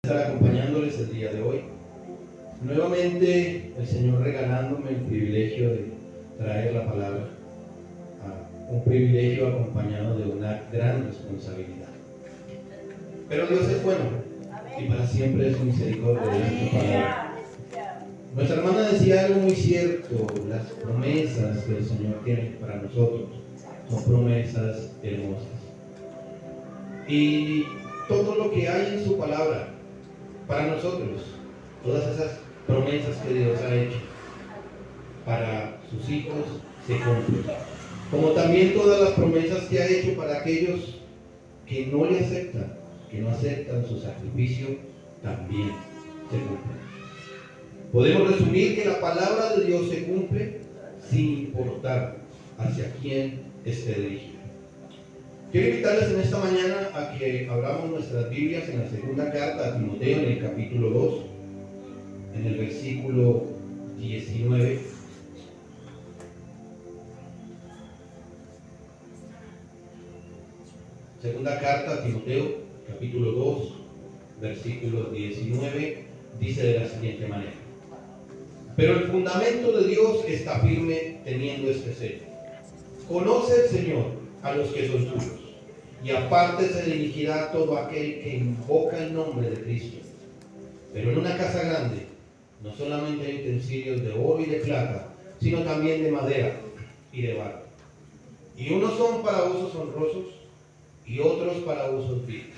Estar acompañándoles el día de hoy. Nuevamente el Señor regalándome el privilegio de traer la palabra, un privilegio acompañado de una gran responsabilidad. Pero Dios es bueno y para siempre es misericordia de su palabra. Nuestra hermana decía algo muy cierto: las promesas que el Señor tiene para nosotros son promesas hermosas. Y todo lo que hay en su palabra para nosotros, todas esas promesas que Dios ha hecho para sus hijos, se cumplen. Como también todas las promesas que ha hecho para aquellos que no le aceptan, que no aceptan su sacrificio, también se cumplen. Podemos resumir que la palabra de Dios se cumple sin importar hacia quién esté dirigida. Quiero invitarles en esta mañana a que abramos nuestras Biblias en la segunda carta a Timoteo, en el capítulo 2, en el versículo 19. Segunda carta a Timoteo, capítulo 2, versículo 19, dice de la siguiente manera: pero el fundamento de Dios está firme, teniendo este sello: conoce el Señor a los que son suyos, y apártese de iniquidad todo aquel que invoca el nombre de Cristo. Pero en una casa grande no solamente hay utensilios de oro y de plata, sino también de madera y de barro. Y unos son para usos honrosos y otros para usos viles.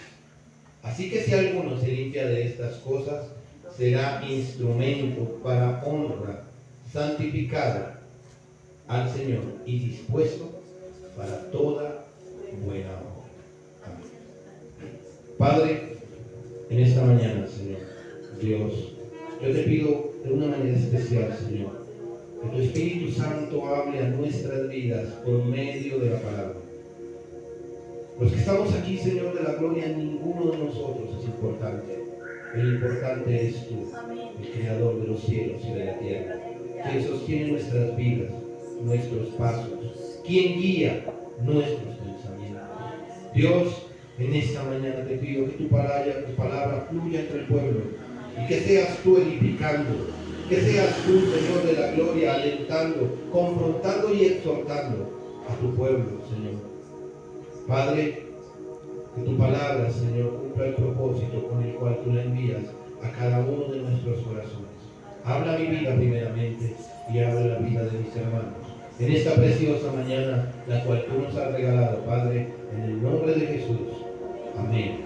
Así que si alguno se limpia de estas cosas, será instrumento para honra, santificado al Señor y dispuesto para toda buena obra. Amén. Padre, en esta mañana, Señor Dios, yo te pido de una manera especial, Señor, que tu Espíritu Santo hable a nuestras vidas por medio de la palabra. Los que estamos aquí, Señor de la gloria, ninguno de nosotros es importante. El importante eres tú, el Creador de los cielos y de la tierra, quien sostiene nuestras vidas, nuestros pasos, quien guía nuestros pensamientos. Dios, en esta mañana te pido que tu palabra fluya entre el pueblo y que seas tú edificando, que seas tú, Señor de la gloria, alentando, confrontando y exhortando a tu pueblo, Señor. Padre, que tu palabra, Señor, cumpla el propósito con el cual tú la envías a cada uno de nuestros corazones. Habla mi vida primeramente y habla la vida de mis hermanos en esta preciosa mañana, la cual tú nos has regalado, Padre, en el nombre de Jesús. Amén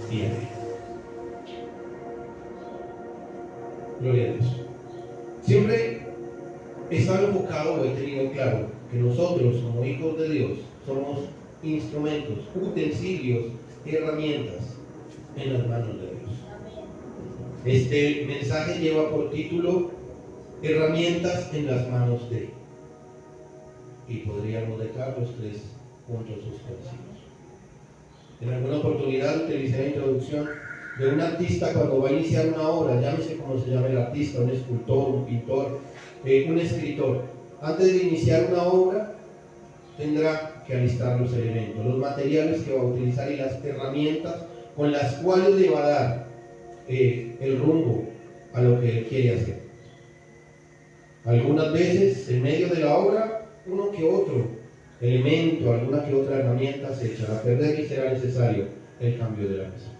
y amén. Gloria a Dios. Siempre he estado enfocado, o he tenido claro, que nosotros como hijos de Dios somos instrumentos, utensilios, herramientas en las manos de Dios. Este mensaje lleva por título Herramientas en las manos de. Y podríamos dejar los 3 puntos suspensivos. En alguna oportunidad utilicé la introducción de un artista cuando va a iniciar una obra, llámese como se llama el artista, un escultor, un pintor, un escritor. Antes de iniciar una obra, tendrá que alistar los elementos, los materiales que va a utilizar y las herramientas con las cuales le va a dar el rumbo a lo que él quiere hacer. Algunas veces, en medio de la obra, uno que otro elemento, alguna que otra herramienta se echará a perder y será necesario el cambio de la misma.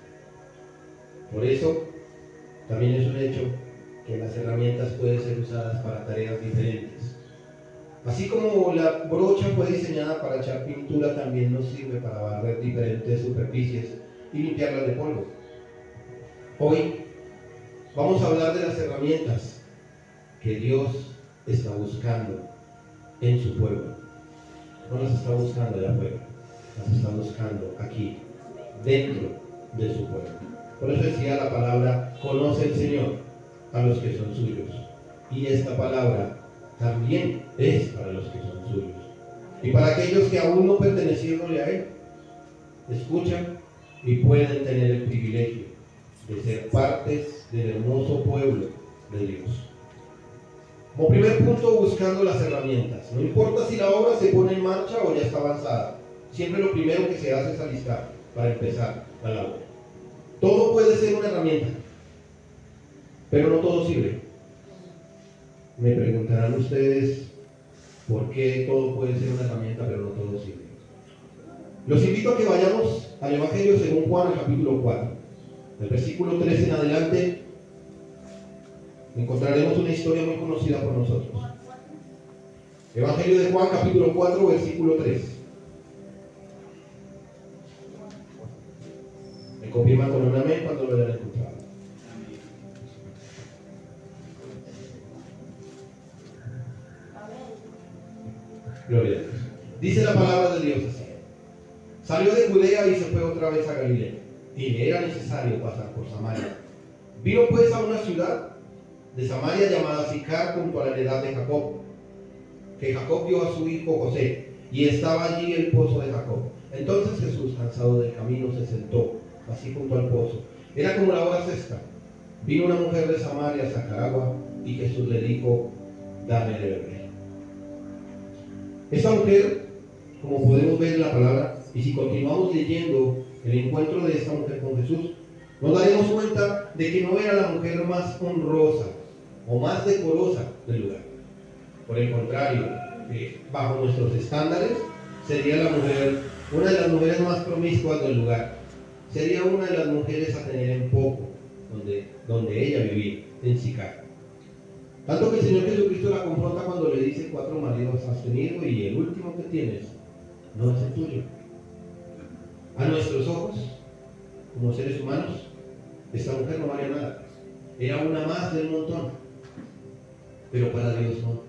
Por eso, también es un hecho que las herramientas pueden ser usadas para tareas diferentes. Así como la brocha fue diseñada para echar pintura, también nos sirve para barrer diferentes superficies y limpiarlas de polvo. Hoy vamos a hablar de las herramientas que Dios está buscando en su pueblo. No las está buscando allá afuera, las está buscando aquí, dentro de su pueblo. Por eso decía la palabra: conoce el Señor a los que son suyos. Y esta palabra también es para los que son suyos. Y para aquellos que aún no perteneciéndole a Él, escuchan y pueden tener el privilegio de ser partes del hermoso pueblo de Dios. Como primer punto, buscando las herramientas. No importa si la obra se pone en marcha o ya está avanzada. Siempre lo primero que se hace es alistar para empezar la labor. Todo puede ser una herramienta, pero no todo sirve. Me preguntarán ustedes por qué todo puede ser una herramienta, pero no todo sirve. Los invito a que vayamos al Evangelio según Juan, el capítulo 4. Del versículo 3 en adelante encontraremos una historia muy conocida por nosotros. Evangelio de Juan, capítulo 4, versículo 3. Me confirman con un amén cuando lo hayan encontrado. Gloria a Dios. Dice la palabra de Dios así: salió de Judea y se fue otra vez a Galilea, y le era necesario pasar por Samaria. Vino pues a una ciudad de Samaria llamada Sicar, junto a la heredad de Jacob, que Jacob dio a su hijo José, y estaba allí el pozo de Jacob. Entonces Jesús, cansado del camino, se sentó así junto al pozo. Era como la hora sexta. Vino una mujer de Samaria a sacar agua, y Jesús le dijo: dame de beber. Esta mujer, como podemos ver en la palabra, y si continuamos leyendo el encuentro de esta mujer con Jesús, nos daremos cuenta de que no era la mujer más honrosa o más decorosa del lugar. Por el contrario, bajo nuestros estándares, sería la mujer, una de las mujeres más promiscuas del lugar. Sería una de las mujeres a tener en poco, donde ella vivía, en Sicar. Tanto que el Señor Jesucristo la confronta cuando le dice: 4 maridos has tenido y el último que tienes no es el tuyo. A nuestros ojos, como seres humanos, esta mujer no valía nada. Era una más del montón. Pero para Dios no.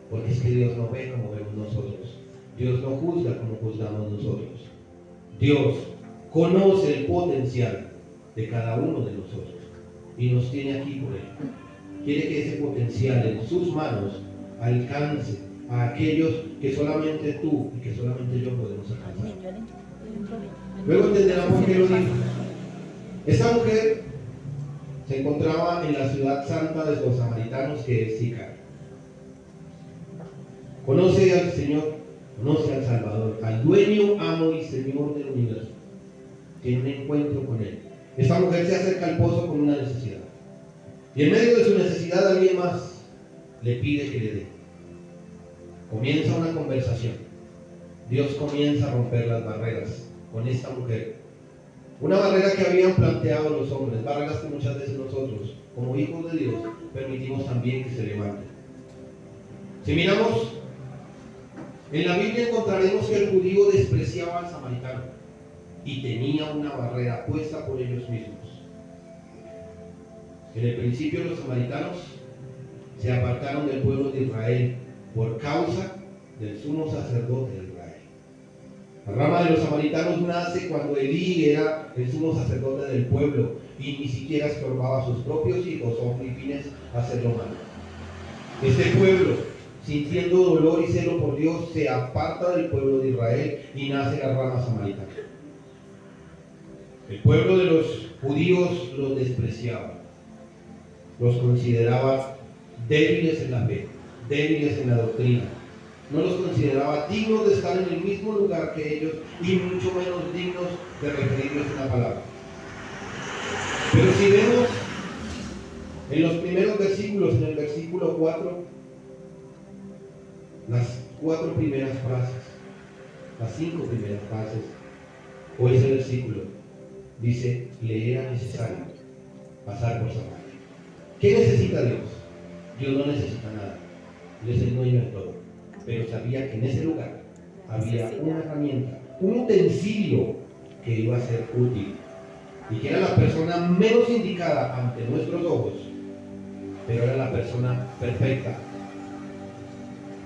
Porque es que Dios no ve como vemos nosotros. Dios no juzga como juzgamos nosotros. Dios conoce el potencial de cada uno de nosotros y nos tiene aquí por él. Quiere que ese potencial en sus manos alcance a aquellos que solamente tú y que solamente yo podemos alcanzar. Luego entenderán por qué lo dijo. Esta mujer se encontraba en la ciudad santa de los samaritanos, que es Sicar. Conoce al Señor, conoce al Salvador, al dueño, amo y Señor del universo. Tiene un encuentro con él. Esta mujer se acerca al pozo con una necesidad. Y en medio de su necesidad alguien más le pide que le dé. Comienza una conversación. Dios comienza a romper las barreras con esta mujer. Una barrera que habían planteado los hombres, barreras que muchas veces nosotros, como hijos de Dios, permitimos también que se levanten. Si miramos en la Biblia, encontraremos que el judío despreciaba al samaritano y tenía una barrera puesta por ellos mismos. En el principio los samaritanos se apartaron del pueblo de Israel por causa del sumo sacerdote de Israel. La rama de los samaritanos nace cuando Elí era el sumo sacerdote del pueblo y ni siquiera estorbaba a sus propios hijos o fines a hacerlo mal. Este pueblo, sintiendo dolor y celo por Dios, se aparta del pueblo de Israel y nace la rama samaritana. El pueblo de los judíos los despreciaba, los consideraba débiles en la fe, débiles en la doctrina. No los consideraba dignos de estar en el mismo lugar que ellos y mucho menos dignos de referirles una palabra. Pero si vemos en los primeros versículos, en el versículo 4, las 4 primeras frases, las 5 primeras frases, o ese versículo, dice: le era necesario pasar por Samaria. ¿Qué necesita Dios? Dios no necesita nada. Dios es el dueño de todo. Pero sabía que en ese lugar había una herramienta, un utensilio que iba a ser útil y que era la persona menos indicada ante nuestros ojos, pero era la persona perfecta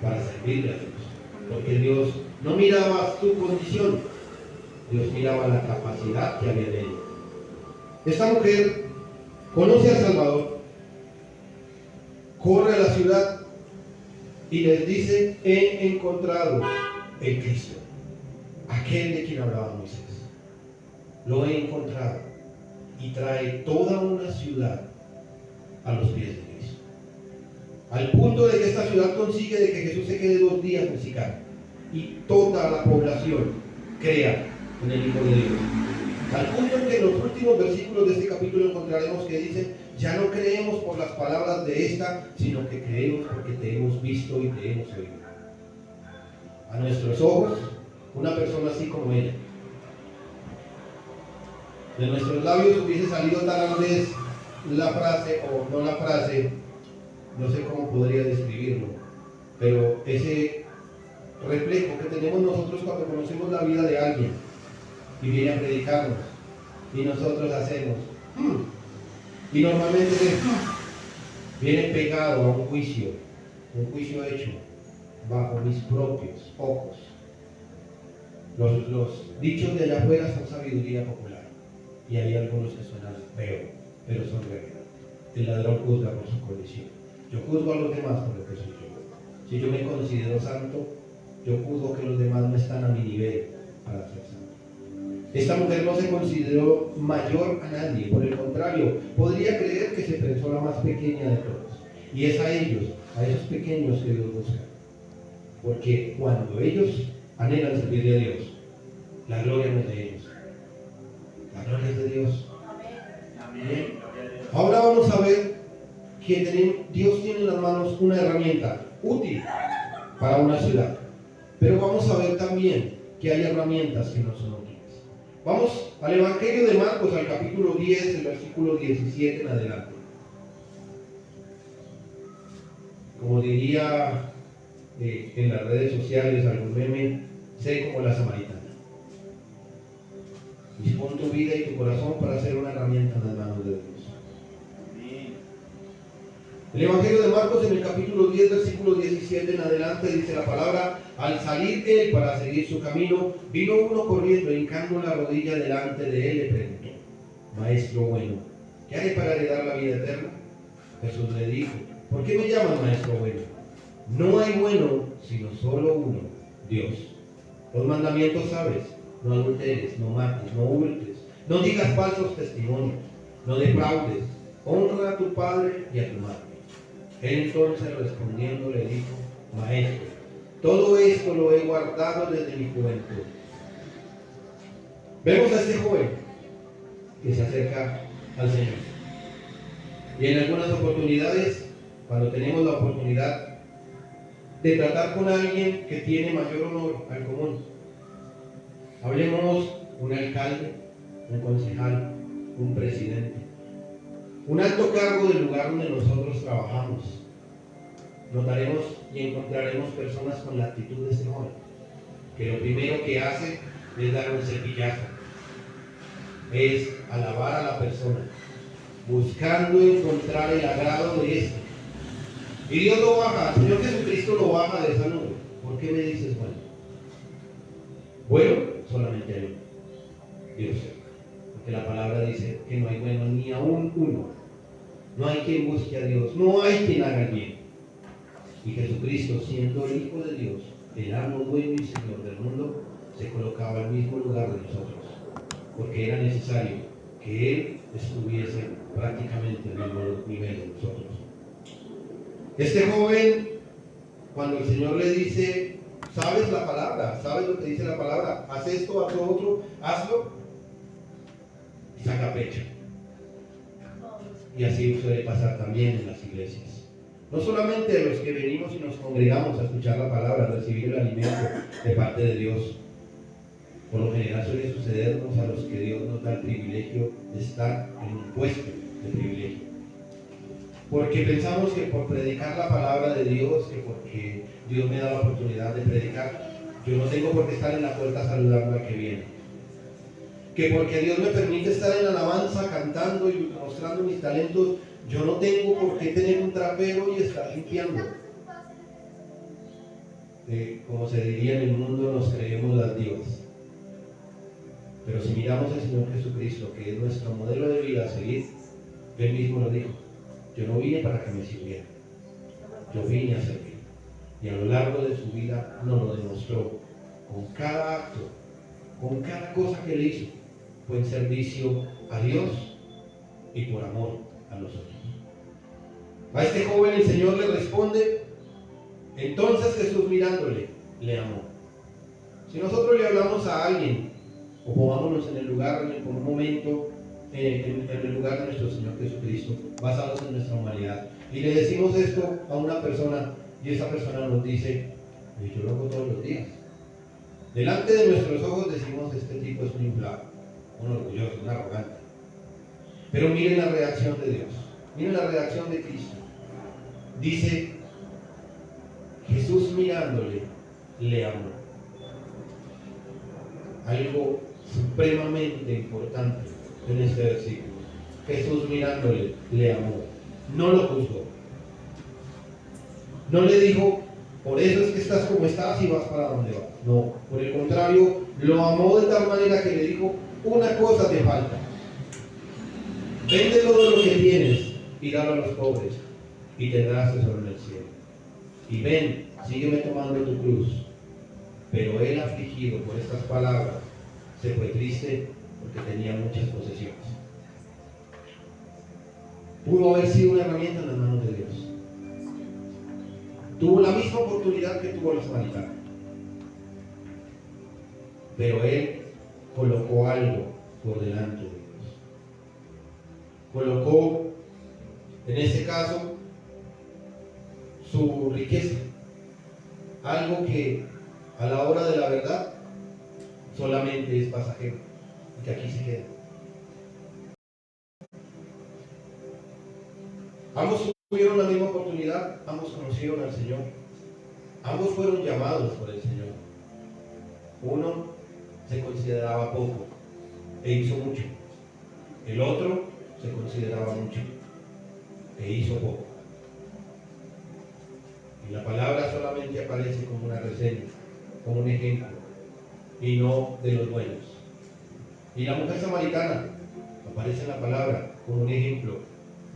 para servirle a Dios, porque Dios no miraba su condición, Dios miraba la capacidad que había en ella. Esta mujer conoce al Salvador, corre a la ciudad y les dice: he encontrado el Cristo, aquel de quien hablaba Moisés. Lo he encontrado, y trae toda una ciudad a los pies de Cristo, al punto de que esta ciudad consigue de que Jesús se quede 2 días en Sicar y toda la población crea en el Hijo de Dios. Al punto en que en los últimos versículos de este capítulo encontraremos que dicen: ya no creemos por las palabras de esta, sino que creemos porque te hemos visto y te hemos oído. A nuestros ojos, una persona así como ella. De nuestros labios hubiese salido tal vez la frase, o no la frase, no sé cómo podría describirlo, pero ese reflejo que tenemos nosotros cuando conocemos la vida de alguien y viene a predicarnos y nosotros hacemos y normalmente viene pegado a un juicio hecho bajo mis propios ojos. Los dichos de allá afuera son sabiduría popular y hay algunos que suenan feo, pero son realidad. El ladrón juzga por su condición. Yo juzgo a los demás por lo que soy yo. Si yo me considero santo, yo juzgo que los demás no están a mi nivel para ser santo. Esta mujer no se consideró mayor a nadie, por el contrario, podría creer que se pensó la más pequeña de todos. Y es a ellos, a esos pequeños que Dios busca. Porque cuando ellos anhelan servirle a Dios, la gloria no es de ellos, la gloria es de Dios. Amén. Ahora vamos a ver que Dios tiene en las manos una herramienta útil para una ciudad. Pero vamos a ver también que hay herramientas que no son útiles. Vamos al Evangelio de Marcos, al capítulo 10, el versículo 17 en adelante. Como diría en las redes sociales algún meme, sé como la samaritana. Dispón tu vida y tu corazón para ser una herramienta en las manos de Dios. El Evangelio de Marcos, en el capítulo 10, versículo 17 en adelante, dice la palabra: al salir él para seguir su camino, vino uno corriendo, hincando la rodilla delante de él, le preguntó: Maestro bueno, ¿qué haré para heredar la vida eterna? Jesús le dijo: ¿por qué me llamas maestro bueno? No hay bueno, sino solo uno, Dios. Los mandamientos sabes: no adulteres, no mates, no hurtes, no digas falsos testimonios, no defraudes, honra a tu padre y a tu madre. Él entonces respondiendo le dijo: Maestro, todo esto lo he guardado desde mi juventud. Vemos a este joven que se acerca al Señor. Y en algunas oportunidades, cuando tenemos la oportunidad de tratar con alguien que tiene mayor honor al común, hablemos un alcalde, un concejal, un presidente, un alto cargo del lugar donde nosotros trabajamos, notaremos y encontraremos personas con la actitud de este joven, que lo primero que hace es dar un cepillazo, es alabar a la persona, buscando encontrar el agrado de este. Y Dios lo baja, el Señor Jesucristo lo baja de esa nube. ¿Por qué me dices bueno? Bueno, solamente hay uno, Dios. Porque la palabra dice que no hay bueno ni aún uno. No hay quien busque a Dios, no hay quien haga el bien. Y Jesucristo, siendo el Hijo de Dios, el amo, dueño y Señor del mundo, se colocaba al mismo lugar de nosotros, porque era necesario que Él estuviese prácticamente al mismo nivel de nosotros. Este joven, cuando el Señor le dice: ¿sabes la palabra? ¿Sabes lo que dice la palabra? Haz esto, haz lo otro, hazlo. Y saca pecho. Y así suele pasar también en las iglesias. No solamente a los que venimos y nos congregamos a escuchar la palabra, a recibir el alimento de parte de Dios. Por lo general suele sucedernos a los que Dios nos da el privilegio de estar en un puesto de privilegio. Porque pensamos que por predicar la palabra de Dios, que porque Dios me da la oportunidad de predicar, yo no tengo por qué estar en la puerta saludando al que viene. Que porque Dios me permite estar en alabanza, cantando y mostrando mis talentos, yo no tengo por qué tener un trapero y estar limpiando. Como se diría en el mundo, nos creemos las divas. Pero si miramos al Señor Jesucristo, que es nuestro modelo de vida a seguir, Él mismo lo dijo: yo no vine para que me sirvieran, yo vine a servir. Y a lo largo de su vida nos lo demostró con cada acto, con cada cosa que Él hizo. Fue en servicio a Dios y por amor a nosotros. A este joven el Señor le responde: entonces Jesús, mirándole, le amó. Si nosotros le hablamos a alguien o pongámonos en el lugar, por un momento, en el lugar de nuestro Señor Jesucristo, basados en nuestra humanidad. Y le decimos esto a una persona, y esa persona nos dice, yo lo hago todos los días. Delante de nuestros ojos decimos, este tipo es un inflado, un orgulloso, un arrogante. Pero miren la reacción de Dios, miren la reacción de Cristo. Dice, Jesús mirándole, le amó. Algo supremamente importante en este versículo. Jesús mirándole, le amó. No lo juzgó. No le dijo, por eso es que estás como estás y vas para donde vas. No, por el contrario, lo amó de tal manera que le dijo, una cosa te falta. Vende todo lo que tienes y dalo a los pobres y tendrás tesoro en el cielo. Y ven, sígueme tomando tu cruz. Pero él, afligido por estas palabras, se fue triste porque tenía muchas posesiones. Pudo haber sido una herramienta en las manos de Dios. Tuvo la misma oportunidad que tuvo la samaritana. Pero él colocó algo por delante de Dios. Colocó, en este caso, su riqueza. Algo que a la hora de la verdad solamente es pasajero y que aquí se queda. Ambos tuvieron la misma oportunidad, ambos conocieron al Señor, ambos fueron llamados por el Señor. Uno se consideraba poco e hizo mucho. El otro se consideraba mucho e hizo poco. Y la palabra solamente aparece como una reseña, como un ejemplo, y no de los buenos. Y la mujer samaritana aparece en la palabra como un ejemplo,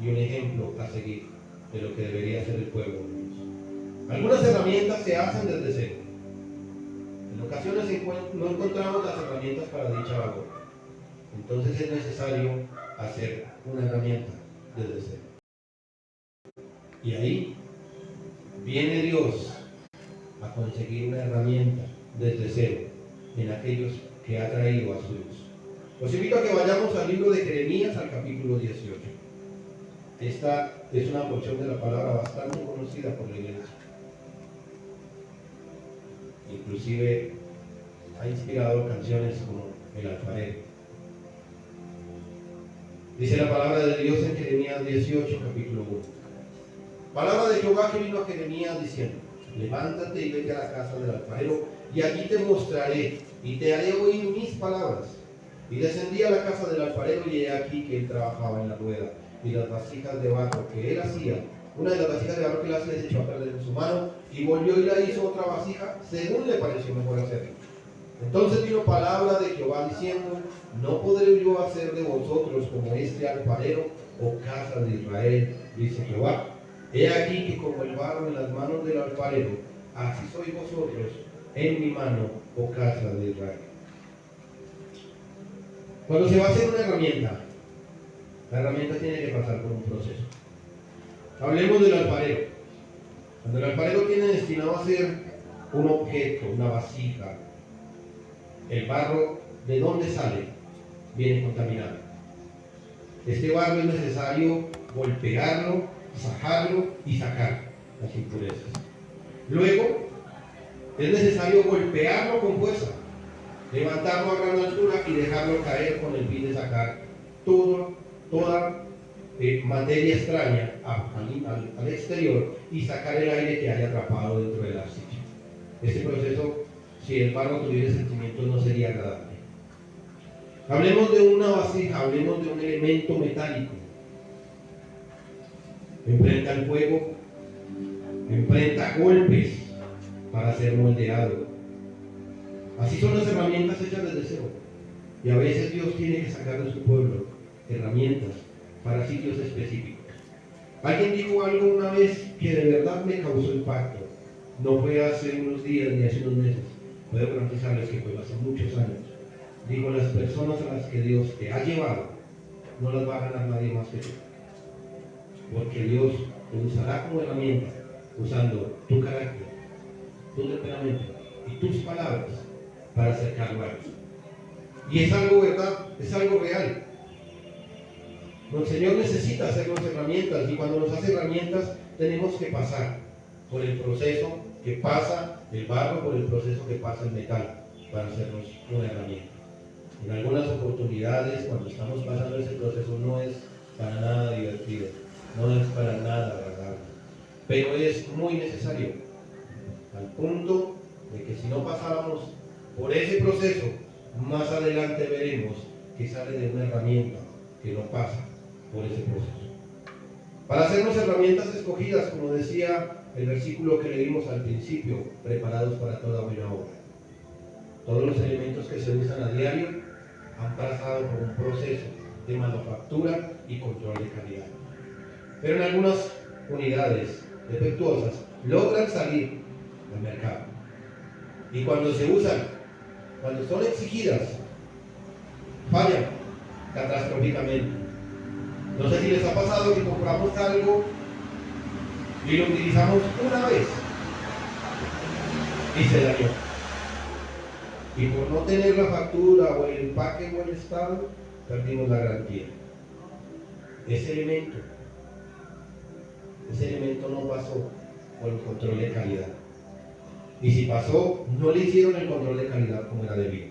y un ejemplo a seguir de lo que debería ser el pueblo de Dios. Algunas herramientas se hacen desde cero. En ocasiones no encontramos las herramientas para dicha labor. Entonces es necesario hacer una herramienta desde cero. Y ahí viene Dios a conseguir una herramienta desde cero en aquellos que ha traído a su luz. Los invito a que vayamos al libro de Jeremías, al capítulo 18. Esta es una porción de la palabra bastante conocida por la iglesia. Inclusive ha inspirado canciones como El Alfarero. Dice la palabra de Dios en Jeremías 18, capítulo 1. Palabra de Jehová que vino a Jeremías diciendo: levántate y vete a la casa del alfarero, y allí te mostraré, y te haré oír mis palabras. Y descendí a la casa del alfarero, y he aquí que él trabajaba en la rueda, y las vasijas de barro que él hacía, una de las vasijas de barro que él hacía, se echó a perder en su mano, y volvió y la hizo otra vasija, según le pareció mejor hacerlo. Entonces vino palabra de Jehová diciendo: no podré yo hacer de vosotros como este alfarero, o casa de Israel, dice Jehová. He aquí que como el barro en las manos del alfarero, así sois vosotros en mi mano, o casa de Israel. Cuando se va a hacer una herramienta, la herramienta tiene que pasar por un proceso. Hablemos del alfarero. Cuando el alfarero tiene destinado a hacer un objeto, una vasija, el barro, ¿de dónde sale? Viene contaminado. Este barro es necesario golpearlo, sajarlo y sacar las impurezas. Luego, es necesario golpearlo con fuerza, levantarlo a gran altura y dejarlo caer con el fin de sacar toda materia extraña al exterior y sacar el aire que haya atrapado dentro de la arcilla. Este proceso, si el barro tuviera sentimientos, no sería agradable. Hablemos de una vasija, hablemos de un elemento metálico. Enfrenta el fuego, enfrenta golpes para ser moldeado. Así son las herramientas hechas desde cero. Y a veces Dios tiene que sacar de su pueblo herramientas para sitios específicos. Alguien dijo algo una vez que de verdad me causó impacto. No fue hace unos días ni hace unos meses. Puedo garantizarles que fue hace muchos años. Digo, las personas a las que Dios te ha llevado, no las va a ganar nadie más que tú. Porque Dios te usará como herramienta, usando tu carácter, tu temperamento y tus palabras para acercarlo a Él. Y es algo verdad, es algo real. El Señor necesita hacernos herramientas, y cuando nos hace herramientas tenemos que pasar por el proceso que pasa el barro, por el proceso que pasa el metal para hacernos una herramienta. En algunas oportunidades, cuando estamos pasando ese proceso, no es para nada divertido, no es para nada agradable, pero es muy necesario, al punto de que si no pasáramos por ese proceso, más adelante veremos que sale de una herramienta que no pasa por ese proceso. Para hacernos herramientas escogidas, como decía el versículo que leímos al principio, preparados para toda buena obra. Todos los elementos que se usan a diario han pasado por un proceso de manufactura y control de calidad. Pero en algunas unidades defectuosas logran salir al mercado. Y cuando se usan, cuando son exigidas, fallan catastróficamente. No sé si les ha pasado que compramos algo y lo utilizamos una vez y se dañó. Y por no tener la factura o el empaque en buen estado, perdimos la garantía. Ese elemento no pasó por el control de calidad. Y si pasó, no le hicieron el control de calidad como era debido.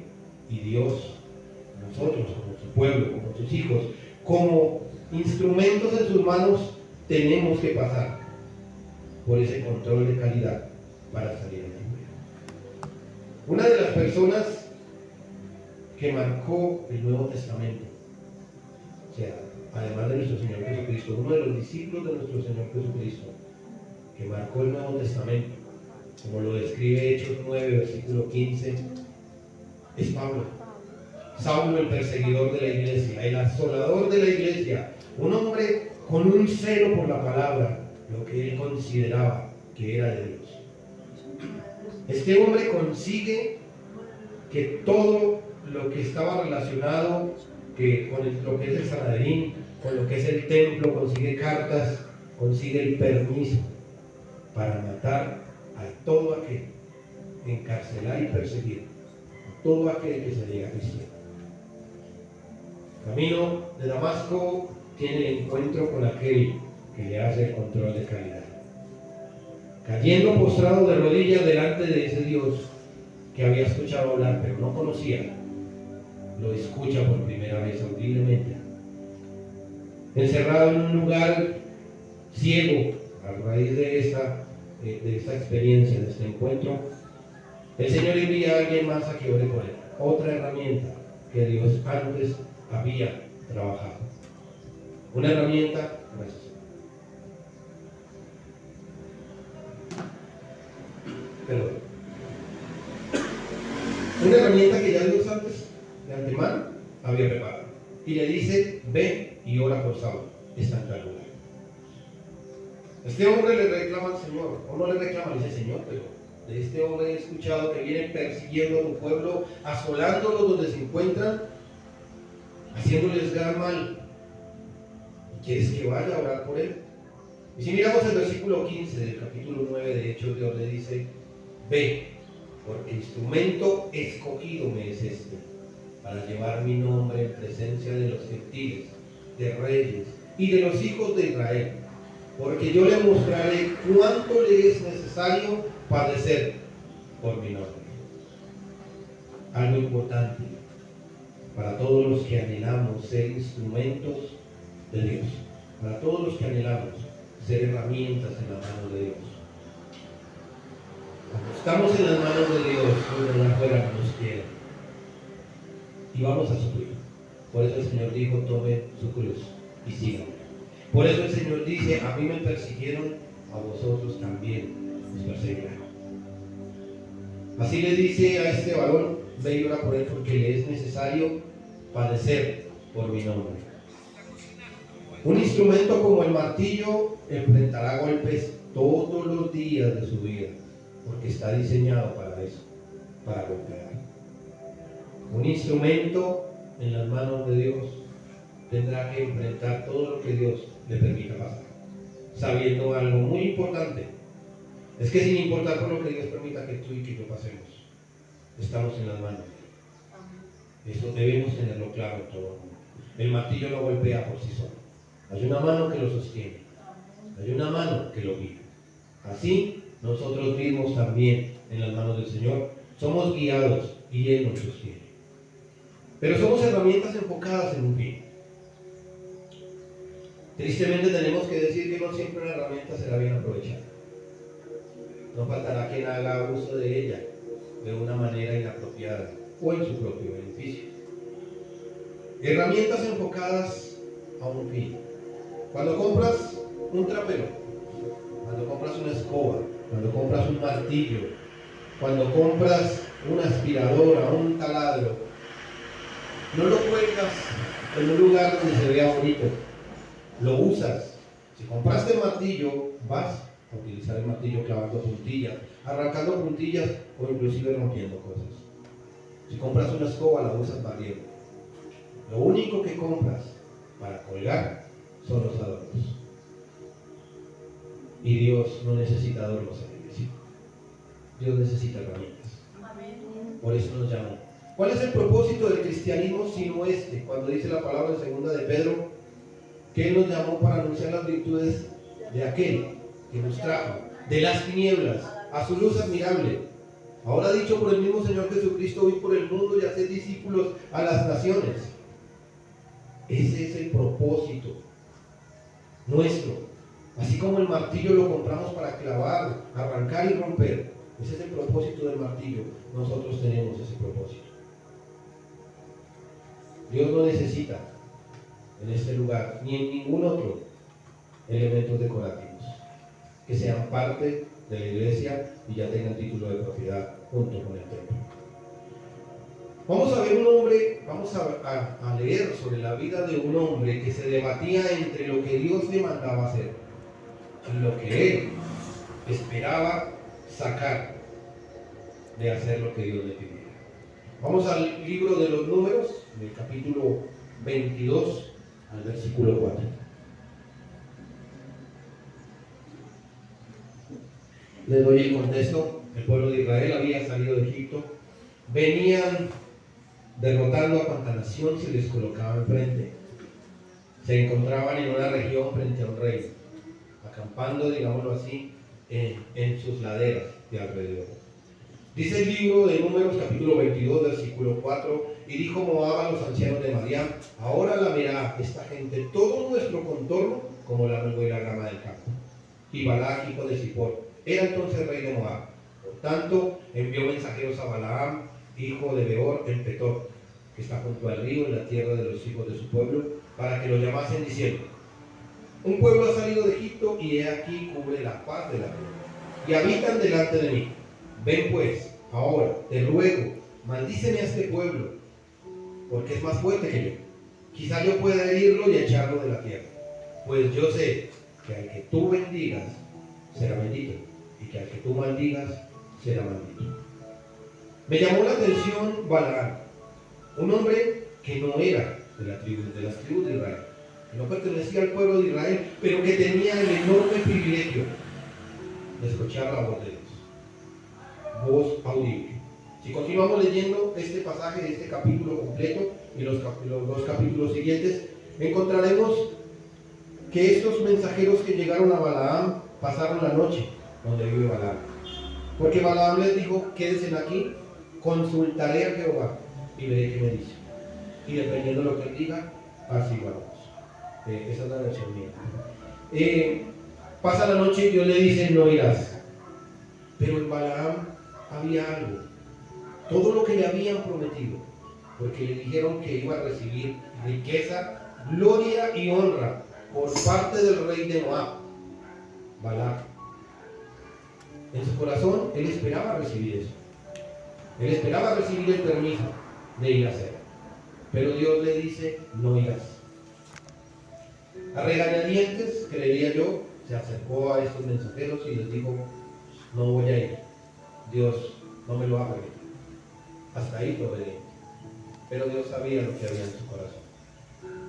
Y Dios, nosotros, como su pueblo, como sus hijos, como instrumentos en sus manos, tenemos que pasar por ese control de calidad para salir a la vida. Una de las personas que marcó el Nuevo Testamento, o sea, además de nuestro Señor Jesucristo, uno de los discípulos de nuestro Señor Jesucristo, que marcó el Nuevo Testamento, como lo describe Hechos 9, versículo 15, es Pablo. Saulo, el perseguidor de la iglesia, el asolador de la iglesia, un hombre con un celo por la palabra, lo que él consideraba que era de Dios. Este hombre consigue que todo lo que estaba relacionado con lo que es el Sanedrín, con lo que es el templo, consigue cartas, consigue el permiso para matar a todo aquel, encarcelar y perseguir a todo aquel que se diga cristiano. Camino de Damasco tiene el encuentro con aquel que le hace el control de calidad. Cayendo postrado de rodillas delante de ese Dios que había escuchado hablar pero no conocía, lo escucha por primera vez audiblemente. Encerrado en un lugar ciego, a raíz de esta experiencia, de este encuentro, el Señor envía a alguien más a que ore por él. Otra herramienta que Dios antes había trabajado. Una herramienta, gracias. Perdón. Una herramienta que ya Dios antes, de antemano, había preparado. Y le dice, ve y ora por Saulo, está en tal lugar. Este hombre le reclama al Señor, o no le reclama, le dice, Señor, pero de este hombre he escuchado que viene persiguiendo a tu pueblo, asolándolos donde se encuentran, haciéndoles gran mal. ¿Quieres que vaya a orar por él? Y si miramos el versículo 15 del capítulo 9 de Hechos, Dios le dice, ve, porque instrumento escogido me es este, para llevar mi nombre en presencia de los gentiles, de reyes y de los hijos de Israel, porque yo le mostraré cuánto le es necesario padecer por mi nombre. Algo importante para todos los que anhelamos ser instrumentos de Dios, para todos los que anhelamos ser herramientas en las manos de Dios. Cuando estamos en las manos de Dios, los de afuera no nos quieren y vamos a sufrir. Por eso el Señor dijo, tome su cruz y síganme. Por eso el Señor dice, a mí me persiguieron, a vosotros también os perseguirán. Así le dice a este varón, ve y ora por él porque le es necesario padecer por mi nombre. Un instrumento como el martillo enfrentará golpes todos los días de su vida, porque está diseñado para eso, para golpear. Un instrumento en las manos de Dios tendrá que enfrentar todo lo que Dios le permita pasar, sabiendo algo muy importante, es que sin importar por lo que Dios permita que tú y que yo pasemos, estamos en las manos de Dios. Eso debemos tenerlo claro en todo el mundo. El martillo no golpea por sí solo. Hay una mano que lo sostiene. Hay una mano que lo guía. Así, nosotros mismos también, en las manos del Señor, somos guiados y Él nos sostiene. Pero somos herramientas enfocadas en un fin. Tristemente tenemos que decir que no siempre una herramienta será bien aprovechada. No faltará quien haga uso de ella de una manera inapropiada o en su propio beneficio. Herramientas enfocadas a un fin. Cuando compras un trapero, cuando compras una escoba, cuando compras un martillo, cuando compras una aspiradora, un taladro, no lo cuelgas en un lugar donde se vea bonito, lo usas. Si compraste martillo, vas a utilizar el martillo clavando puntillas, arrancando puntillas o inclusive rompiendo cosas. Si compras una escoba, la usas barriendo. Lo único que compras para colgar son los adornos. Y Dios no necesita adornos en la iglesia. Dios necesita herramientas. Por eso nos llamó. ¿Cuál es el propósito del cristianismo sino este? Cuando dice la palabra en segunda de Pedro, que Él nos llamó para anunciar las virtudes de aquel que nos trajo de las tinieblas a su luz admirable. Ahora dicho por el mismo Señor Jesucristo, hoy por el mundo y hacer discípulos a las naciones. Ese es el propósito nuestro. Así como el martillo lo compramos para clavar, arrancar y romper. Ese es el propósito del martillo. Nosotros tenemos ese propósito. Dios no necesita en este lugar ni en ningún otro elementos decorativos que sean parte de la iglesia y ya tengan título de propiedad junto con el templo. Vamos a ver un hombre, vamos a leer sobre la vida de un hombre que se debatía entre lo que Dios le mandaba hacer y lo que él esperaba sacar de hacer lo que Dios le pidiera. Vamos al libro de los Números, del capítulo 22 al versículo 4. Les doy el contexto. El pueblo de Israel había salido de Egipto, venían derrotando a cuanta nación se les colocaba enfrente. Se encontraban en una región frente a un rey, acampando, digámoslo así, en sus laderas de alrededor. Dice el libro de Números, capítulo 22, versículo 4, y dijo Moab a los ancianos de Madián: ahora lamerá esta gente todo nuestro contorno como la nube y la grama del campo. Y Balac, hijo de Zippor, era entonces rey de Moab. Por tanto, envió mensajeros a Balaam, hijo de Beor, en Petor, que está junto al río, en la tierra de los hijos de su pueblo, para que lo llamasen diciendo: un pueblo ha salido de Egipto y he aquí cubre la paz de la tierra, y habitan delante de mí. Ven pues, ahora, te ruego, maldíceme a este pueblo, porque es más fuerte que yo. Quizá yo pueda herirlo y echarlo de la tierra. Pues yo sé que al que tú bendigas, será bendito, y que al que tú maldigas, será maldito. Me llamó la atención Balaam, un hombre que no era de las tribus de Israel, que no pertenecía al pueblo de Israel, pero que tenía el enorme privilegio de escuchar la voz de Dios. Voz audible. Si continuamos leyendo este pasaje, este capítulo completo y los dos capítulos siguientes, encontraremos que estos mensajeros que llegaron a Balaam pasaron la noche donde vive Balaam. Porque Balaam les dijo: quédense aquí, consultaré a Jehová y veré qué me dice. Y dependiendo de lo que él diga, así vamos. Esa es la versión mía. Pasa la noche y Dios le dice: no irás. Pero en Balaam había algo. Todo lo que le habían prometido, porque le dijeron que iba a recibir riqueza, gloria y honra por parte del rey de Moab, Balac. En su corazón él esperaba recibir eso. Él esperaba recibir el permiso de ir a hacer. Pero Dios le dice: no irás. A regañadientes, creería yo, se acercó a estos mensajeros y les dijo: no voy a ir. Dios no me lo va a permitir. Hasta ahí lo veré. Pero Dios sabía lo que había en su corazón.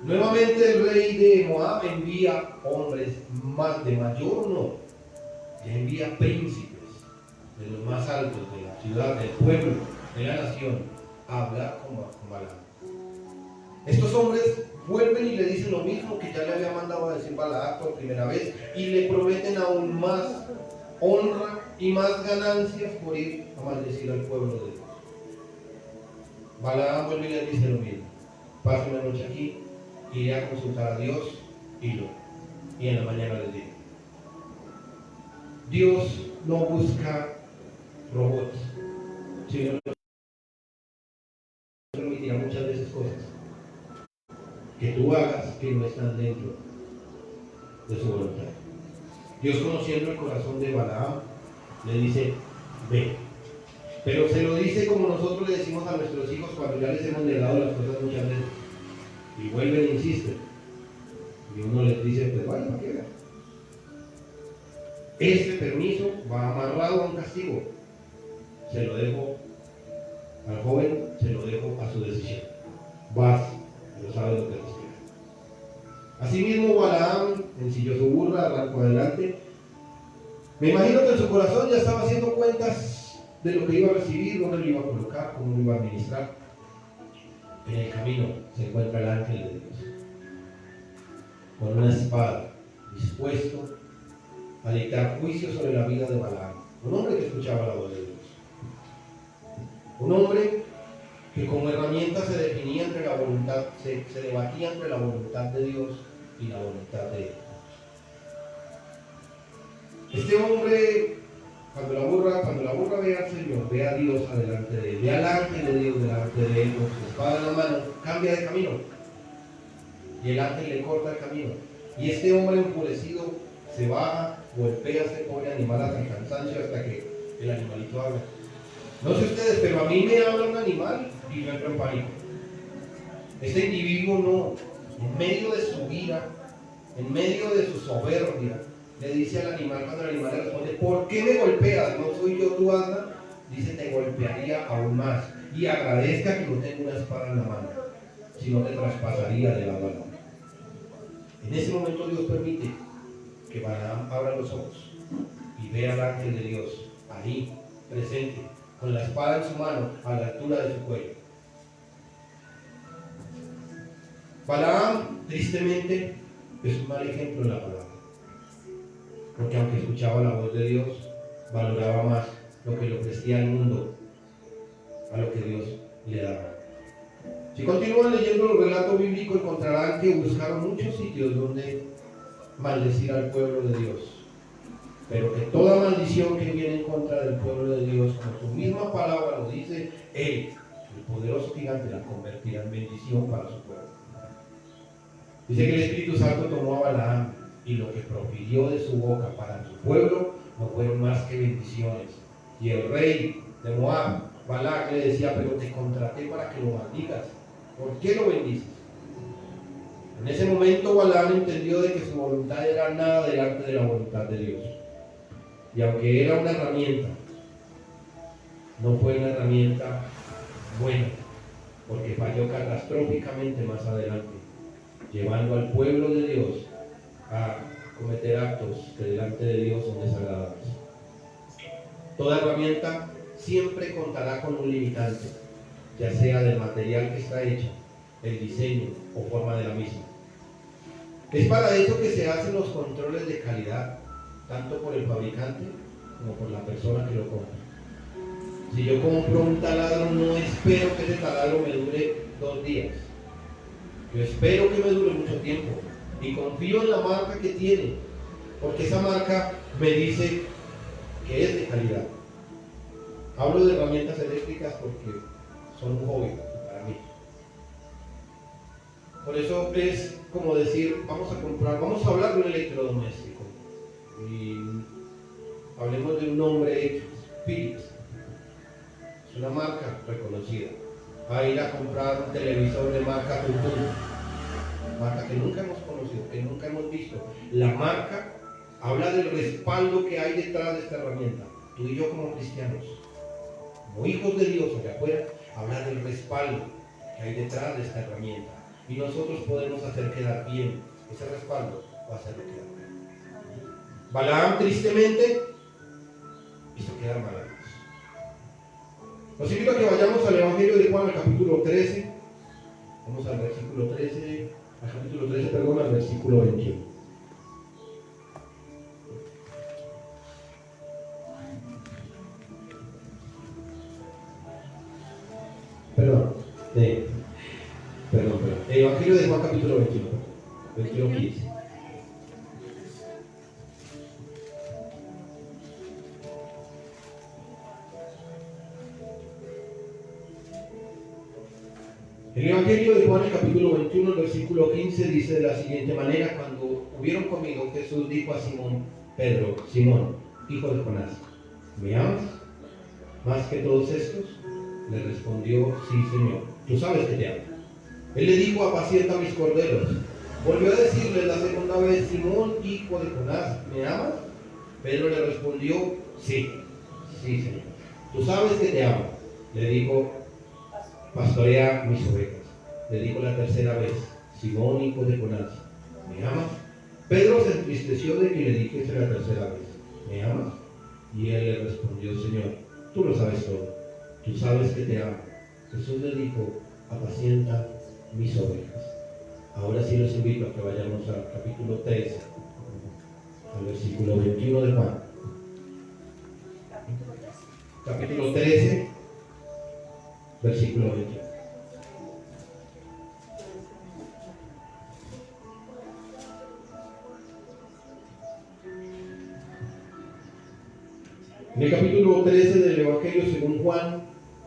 Nuevamente el rey de Moab envía hombres más de mayor honor, y envía príncipes de los más altos de la ciudad, del pueblo, de la nación, a hablar con Balaam. Estos hombres vuelven y le dicen lo mismo que ya le había mandado a decir Balac por primera vez y le prometen aún más honra y más ganancias por ir a maldecir al pueblo de Dios. Balaam vuelve y le dice lo mismo: paso una noche aquí, iré a consultar a Dios y en la mañana les digo. Dios no busca robots, sino que permitirá muchas veces cosas que tú hagas que no están dentro de su voluntad. Dios, conociendo el corazón de Balaam, le dice: ve. Pero se lo dice como nosotros le decimos a nuestros hijos cuando ya les hemos negado las cosas muchas veces. Y vuelven e insisten. Y uno les dice: pues vaya, para que vean. Este permiso va amarrado a un castigo. Se lo dejo al joven, se lo dejo a su decisión. Vas, pero sabes lo que te espera. Asimismo, Balaam ensilló su burra, arrancó adelante. Me imagino que en su corazón ya estaba haciendo cuentas de lo que iba a recibir, dónde lo iba a colocar, cómo lo iba a administrar. En el camino se encuentra el ángel de Dios con una espada, dispuesto a dictar juicio sobre la vida de Balaam. Un hombre que escuchaba la voz de Dios. Un hombre que como herramienta se definía entre la voluntad, se debatía entre la voluntad de Dios y la voluntad de él. Este hombre, cuando la burra ve al Señor, ve a Dios adelante de él, ve al ángel de Dios delante de él con su espada en la mano, cambia de camino. Y el ángel le corta el camino. Y este hombre enfurecido se baja, golpea a este pobre animal hasta el cansancio, hasta que el animalito habla. No sé ustedes, pero a mí me habla un animal y yo entro en pánico. Este individuo no, en medio de su ira, en medio de su soberbia, le dice al animal, cuando el animal le responde: ¿por qué me golpeas? ¿No soy yo tu asna? Dice: te golpearía aún más. Y agradezca que no tengo una espada en la mano, si no te traspasaría de lado a lado. En ese momento Dios permite que Balaam abra los ojos y vea al ángel de Dios ahí, presente, con la espada en su mano, a la altura de su cuello. Balaam, tristemente, es un mal ejemplo en la palabra. Porque aunque escuchaba la voz de Dios, valoraba más lo que le ofrecía al mundo a lo que Dios le daba. Si continúan leyendo los relatos bíblicos, encontrarán que buscaron muchos sitios donde maldecir al pueblo de Dios. Pero que toda maldición que viene en contra del pueblo de Dios, como su misma palabra lo dice, Él, el poderoso gigante, la convertirá en bendición para su pueblo. Dice que el Espíritu Santo tomó a Balaam y lo que profirió de su boca para su pueblo no fueron más que bendiciones. Y el rey de Moab, Balac, le decía: pero te contraté para que lo maldigas, ¿por qué lo bendices? En ese momento Balaam entendió de que su voluntad era nada delante de la voluntad de Dios. Y aunque era una herramienta, no fue una herramienta buena, porque falló catastróficamente más adelante, llevando al pueblo de Dios a cometer actos que delante de Dios son desagradables. Toda herramienta siempre contará con un limitante, ya sea del material que está hecha, el diseño o forma de la misma. Es para eso que se hacen los controles de calidad, tanto por el fabricante como por la persona que lo compra. Si yo compro un taladro, no espero que ese taladro me dure 2 días. Yo espero que me dure mucho tiempo y confío en la marca que tiene, porque esa marca me dice que es de calidad. Hablo de herramientas eléctricas porque son un hobby para mí. Por eso es como decir: vamos a hablar de un electrodoméstico y hablemos de un nombre X, Philips. Es una marca reconocida. Va a ir a comprar un televisor de marca Tutum, marca que nunca hemos conocido, que nunca hemos visto. La marca habla del respaldo que hay detrás de esta herramienta. Tú y yo, como cristianos, como hijos de Dios allá afuera, habla del respaldo que hay detrás de esta herramienta. Y nosotros podemos hacer quedar bien ese respaldo o hacerlo quedar bien. Balaam, tristemente, hizo quedar mal a Dios. Los invito a que vayamos al Evangelio de Juan, al capítulo 13. Vamos al versículo 13, al capítulo 13, perdón, al versículo 21. Perdón, perdón. Evangelio de Juan capítulo 21, 15. El Evangelio de Juan, el capítulo 21, el versículo 15, dice de la siguiente manera: cuando hubieron comido, Jesús dijo a Simón Pedro: Simón, hijo de Jonás, ¿me amas más que todos estos? Le respondió: sí, Señor, tú sabes que te amo. Él le dijo: apacienta mis corderos. Volvió a decirle la segunda vez: Simón, hijo de Jonás, ¿me amas? Pedro le respondió: sí, sí, Señor, tú sabes que te amo. Le dijo: pastorea mis ovejas. Le dijo la tercera vez: Simón, hijo de Jonás, ¿me amas? Pedro se entristeció de que le dijese la tercera vez: ¿me amas? Y él le respondió: Señor, tú lo sabes todo, tú sabes que te amo. Jesús le dijo: apacienta mis ovejas. Ahora sí los invito a que vayamos al capítulo 13, al versículo 21 de Juan. Capítulo 13, versículo 21. En el capítulo 13 del Evangelio según Juan,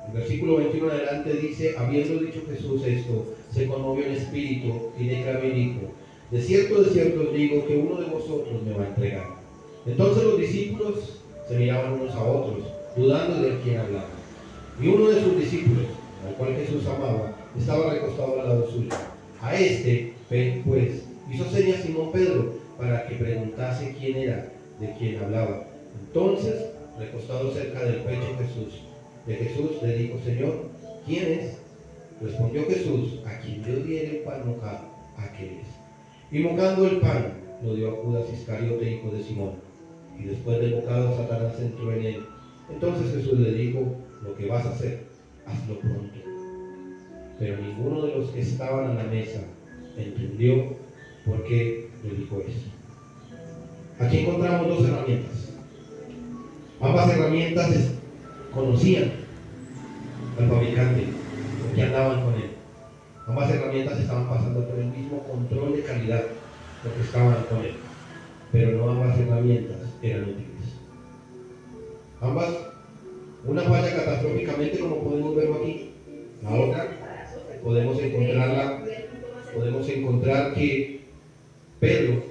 el versículo 21 en adelante dice: habiendo dicho Jesús esto, se conmovió en espíritu y declaró y dijo: de cierto os digo que uno de vosotros me va a entregar. Entonces los discípulos se miraban unos a otros, dudando de quién hablaba. Y uno de sus discípulos, al cual Jesús amaba, estaba recostado al lado suyo. A este, pues, hizo señas Simón Pedro para que preguntase quién era, de quién hablaba. Entonces, recostado cerca del pecho de Jesús, le dijo: Señor, ¿quién es? Respondió Jesús: a quien yo diere el pan mojado, aquel es. Y mojando el pan, lo dio a Judas Iscariote, hijo de Simón. Y después del bocado, Satanás entró en él. Entonces Jesús le dijo: lo que vas a hacer, hazlo pronto. Pero ninguno de los que estaban a la mesa entendió por qué le dijo eso. Aquí encontramos dos herramientas. Ambas herramientas conocían al fabricante, porque andaban con él. Ambas herramientas estaban pasando por el mismo control de calidad, porque estaban con él. Pero no ambas herramientas eran útiles. Ambas, una falla catastróficamente, como podemos verlo aquí. La otra, podemos encontrar que Pedro,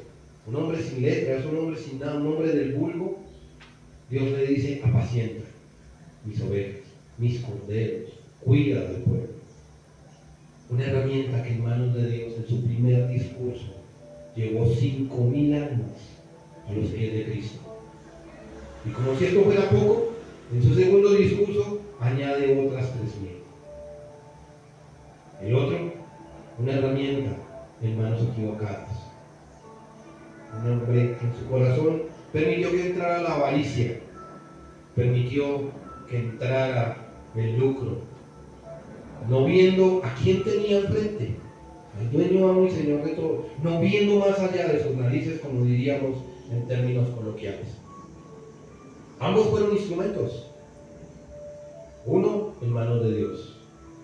un hombre sin letras, un hombre sin nada, un hombre del vulgo, Dios le dice: apacienta mis ovejas, mis corderos, cuida del pueblo. Una herramienta que en manos de Dios, en su primer discurso, llevó 5,000 almas a los pies de Cristo. Y como si esto fuera poco, en su segundo discurso añade otras 3,000. El otro, una herramienta en manos equivocadas. Un hombre que en su corazón permitió que entrara la avaricia, permitió que entrara el lucro, no viendo a quién tenía enfrente, al dueño, amo y señor de todo, no viendo más allá de sus narices, como diríamos en términos coloquiales. Ambos fueron instrumentos, uno en manos de Dios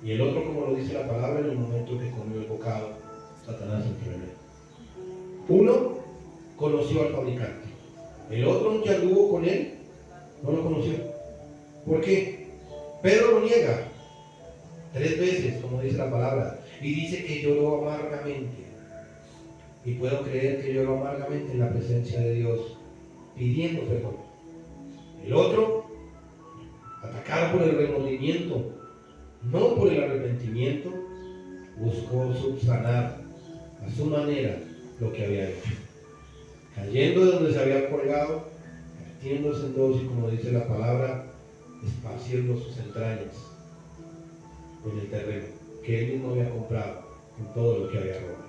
y el otro, como lo dice la palabra, en el momento que comió el bocado, Satanás entró en él. Uno conoció al fabricante, el otro, aunque anduvo con él, no lo conoció. ¿Por qué? Pedro lo niega 3 veces, como dice la palabra, y dice que lloró amargamente. Y puedo creer que lloró amargamente en la presencia de Dios, pidiendo perdón. El otro, atacado por el remordimiento, no por el arrepentimiento, buscó subsanar a su manera lo que había hecho. Cayendo de donde se había colgado, partiéndose en dos y, como dice la palabra, esparciendo sus entrañas en el terreno que él mismo había comprado con todo lo que había robado.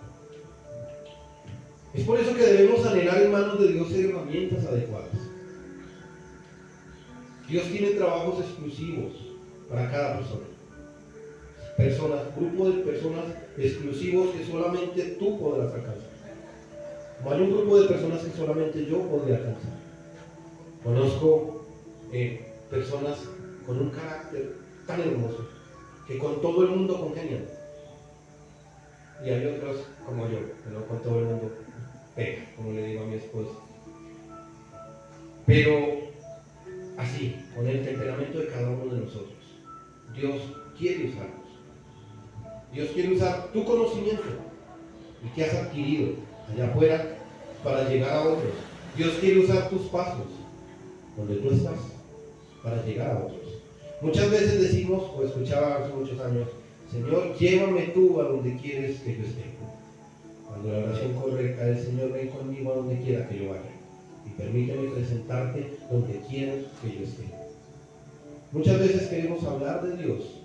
Es por eso que debemos anhelar en manos de Dios herramientas adecuadas. Dios tiene trabajos exclusivos para cada persona. personas, grupo de personas exclusivos que solamente tú podrás alcanzar. No hay un grupo de personas que solamente yo podría alcanzar. Conozco personas con un carácter tan hermoso que con todo el mundo congenian. Y hay otros como yo, que no con todo el mundo pega, como le digo a mi esposa. Pero así, con el temperamento de cada uno de nosotros, Dios quiere usarnos. Dios quiere usar tu conocimiento y que has adquirido allá afuera para llegar a otros. Dios quiere usar tus pasos donde tú estás para llegar a otros. Muchas veces decimos, o escuchaba hace muchos años, Señor, llévame tú a donde quieres que yo esté. Cuando la oración correcta es, Señor, ven conmigo a donde quiera que yo vaya y permíteme presentarte donde quieras que yo esté. Muchas veces queremos hablar de Dios,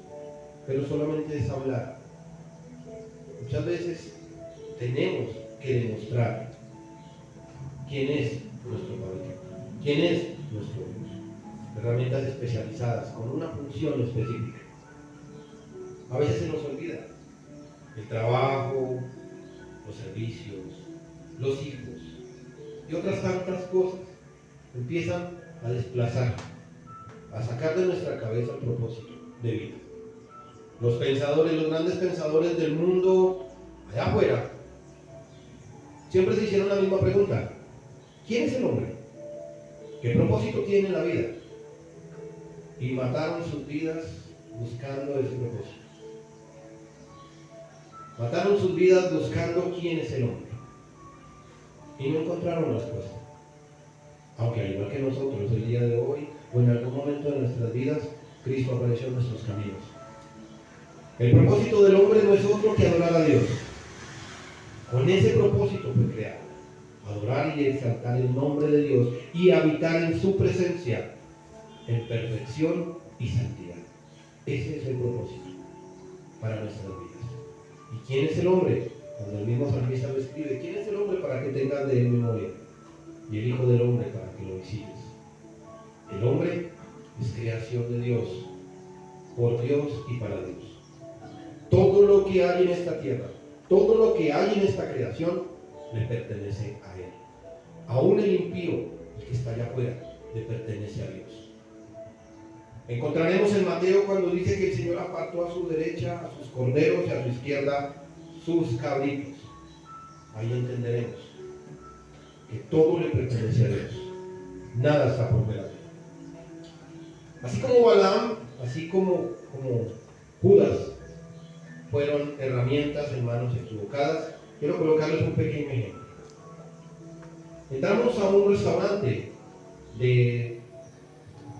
pero solamente es hablar. Muchas veces tenemos que demostrar quién es nuestro Padre, quién es nuestro Dios. Herramientas especializadas con una función específica. A veces se nos olvida el trabajo, los servicios, los hijos y otras tantas cosas empiezan a desplazar, a sacar de nuestra cabeza el propósito de vida. Los pensadores, los grandes pensadores del mundo allá afuera, siempre se hicieron la misma pregunta: ¿quién es el hombre? ¿Qué propósito tiene en la vida? Y mataron sus vidas buscando ese propósito. Mataron sus vidas buscando quién es el hombre. Y no encontraron respuesta. Aunque al igual que nosotros, el día de hoy, o en algún momento de nuestras vidas, Cristo apareció en nuestros caminos. El propósito del hombre no es otro que adorar a Dios. Con ese propósito fue creado. Adorar y exaltar el nombre de Dios y habitar en su presencia en perfección y santidad. Ese es el propósito para nuestras vidas. ¿Y quién es el hombre? Cuando el mismo salmista lo escribe, ¿quién es el hombre para que tengas de él memoria? Y el Hijo del Hombre para que lo visites. El hombre es creación de Dios, por Dios y para Dios. Todo lo que hay en esta tierra, todo lo que hay en esta creación, le pertenece a Él. Aún el impío, el que está allá afuera, le pertenece a Dios. Encontraremos en Mateo cuando dice que el Señor apartó a su derecha a sus corderos y a su izquierda sus cabritos. Ahí entenderemos que todo le pertenece a Dios. Nada está por fuera de él. Así como Balaam, así como Judas, fueron herramientas en manos equivocadas, quiero colocarles un pequeño ejemplo. Entramos a un restaurante de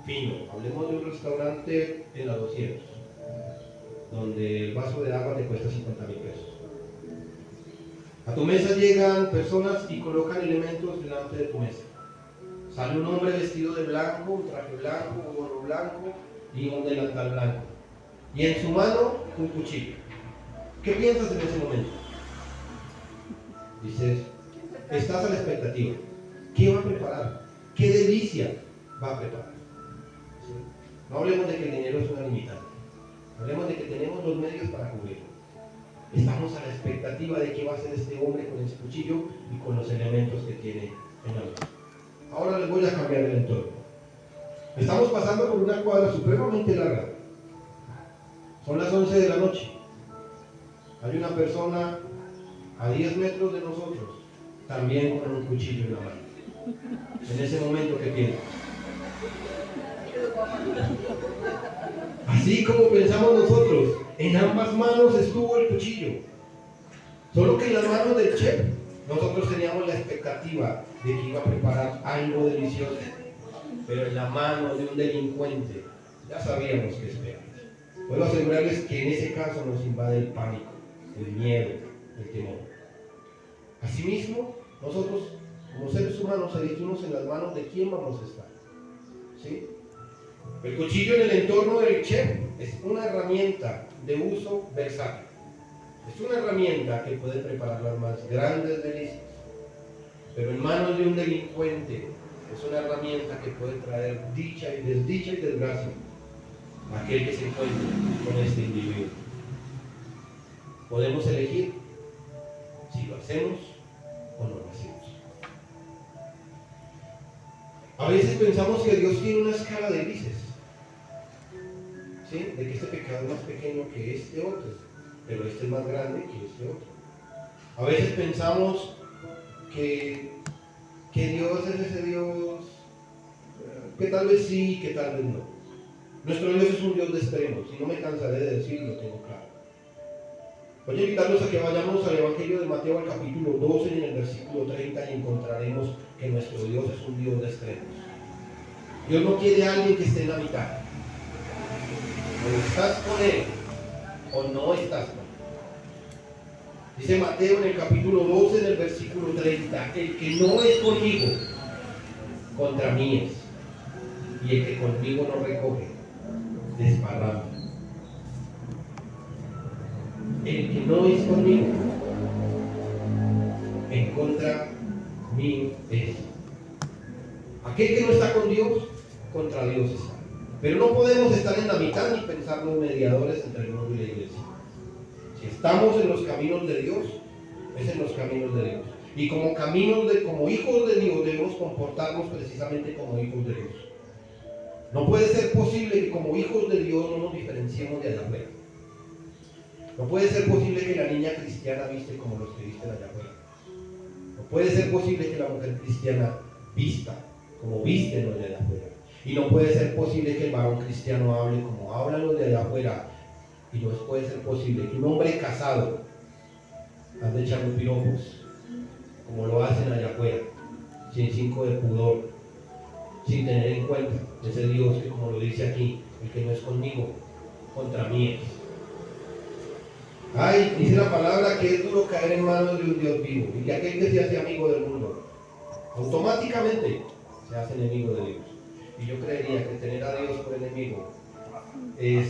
fino, hablemos de un restaurante en la 200, donde el vaso de agua te cuesta 50,000 pesos. A tu mesa llegan personas y colocan elementos delante de tu mesa. Sale un hombre vestido de blanco, un traje blanco, un gorro blanco y un delantal blanco. Y en su mano un cuchillo. ¿Qué piensas en ese momento? Dices, estás a la expectativa. ¿Qué va a preparar? ¿Qué delicia va a preparar? ¿Sí? No hablemos de que el dinero es una limitante. Hablemos de que tenemos los medios para cubrirlo. Estamos a la expectativa de qué va a hacer este hombre con ese cuchillo y con los elementos que tiene en la mesa. Ahora les voy a cambiar el entorno. Estamos pasando por una cuadra supremamente larga. Son las 11 de la noche. Hay una persona a 10 metros de nosotros, también con un cuchillo en la mano. En ese momento, ¿qué piensas? Así como pensamos nosotros, en ambas manos estuvo el cuchillo. Solo que en las manos del chef, nosotros teníamos la expectativa de que iba a preparar algo delicioso. Pero en la mano de un delincuente, ya sabíamos qué esperar. Puedo asegurarles que en ese caso nos invade el pánico, el miedo, el temor. Asimismo, nosotros, como seres humanos, elegimos en las manos de quién vamos a estar. ¿Sí? El cuchillo en el entorno del chef es una herramienta de uso versátil. Es una herramienta que puede preparar las más grandes delicias. Pero en manos de un delincuente es una herramienta que puede traer dicha y desgracia a aquel que se encuentre con este individuo. Podemos elegir si lo hacemos o no lo hacemos. A veces pensamos que Dios tiene una escala de grises, ¿sí? De que este pecado es más pequeño que este otro, pero este es más grande que este otro. A veces pensamos que Dios es ese Dios que tal vez sí, que tal vez no. Nuestro Dios es un Dios de extremos, y no me cansaré de decirlo, tengo claro. Voy a invitarlos a que vayamos al Evangelio de Mateo, al capítulo 12, en el versículo 30, y encontraremos que nuestro Dios es un Dios de extremos. Dios no quiere a alguien que esté en la mitad. O estás con Él, o no estás con Él. Dice Mateo en el capítulo 12, en el versículo 30, el que no es conmigo, contra mí es. Y el que conmigo no recoge, desparrama. El que no es conmigo, en contra mío es. Aquel que no está con Dios, contra Dios está. Pero no podemos estar en la mitad ni pensarnos mediadores entre el mundo y la iglesia. Si estamos en los caminos de Dios, es en los caminos de Dios. Y como hijos de Dios debemos comportarnos precisamente como hijos de Dios. No puede ser posible que como hijos de Dios no nos diferenciemos de allá afuera. No puede ser posible que la niña cristiana viste como los que visten allá afuera. No puede ser posible que la mujer cristiana vista como visten los de allá afuera. Y no puede ser posible que el varón cristiano hable como hablan los de allá afuera. Y no puede ser posible que un hombre casado ande echando piropos como lo hacen allá afuera, sin cinco de pudor, sin tener en cuenta ese Dios que, como lo dice aquí, el que no es conmigo, contra mí es. Ay, dice la palabra que es duro caer en manos de un Dios vivo, y que aquel que se hace amigo del mundo automáticamente se hace enemigo de Dios. Y yo creería que tener a Dios por enemigo es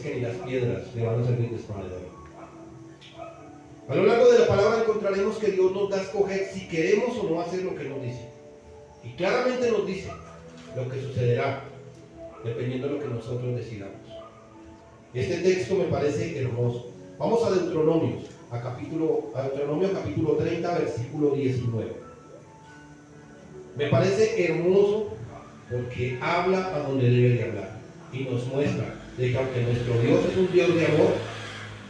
que ni las piedras le van a servir de escondedor. A lo largo de la palabra encontraremos que Dios nos da a escoger si queremos o no hacer lo que nos dice. Y claramente nos dice lo que sucederá dependiendo de lo que nosotros decidamos. Este texto me parece hermoso. Vamos a Deuteronomio capítulo 30, versículo 19. Me parece hermoso porque habla a donde debe de hablar y nos muestra de que aunque nuestro Dios es un Dios de amor,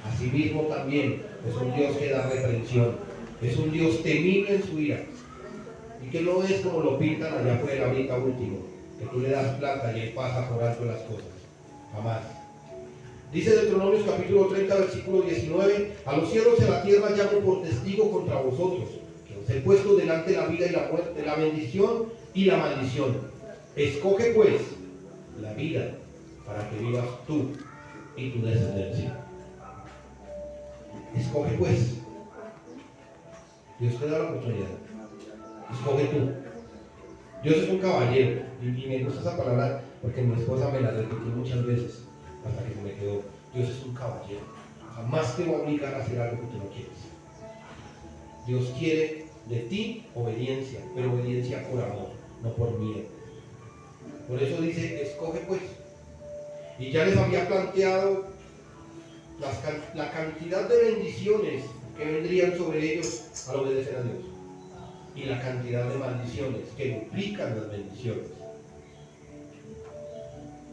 asimismo también es un Dios que da reprensión, es un Dios temible en su ira, y que no es como lo pintan allá afuera ahorita último, que tú le das plata y él pasa por alto las cosas. Jamás. Dice Deuteronomio capítulo 30, versículo 19: a los cielos y a la tierra llamo por testigo contra vosotros, que os he puesto delante la vida y la muerte, la bendición y la maldición. Escoge pues la vida para que vivas tú y tu descendencia. Escoge pues. Dios te da la oportunidad. Escoge tú. Dios es un caballero, y me gusta esa palabra porque mi esposa me la repitió muchas veces hasta que se me quedó. Dios es un caballero. Jamás te va a obligar a hacer algo que tú no quieres. Dios quiere de ti obediencia, pero obediencia por amor, no por miedo. Por eso dice, escoge pues. Y ya les había planteado la cantidad de bendiciones que vendrían sobre ellos al obedecer a Dios, y la cantidad de maldiciones que duplican las bendiciones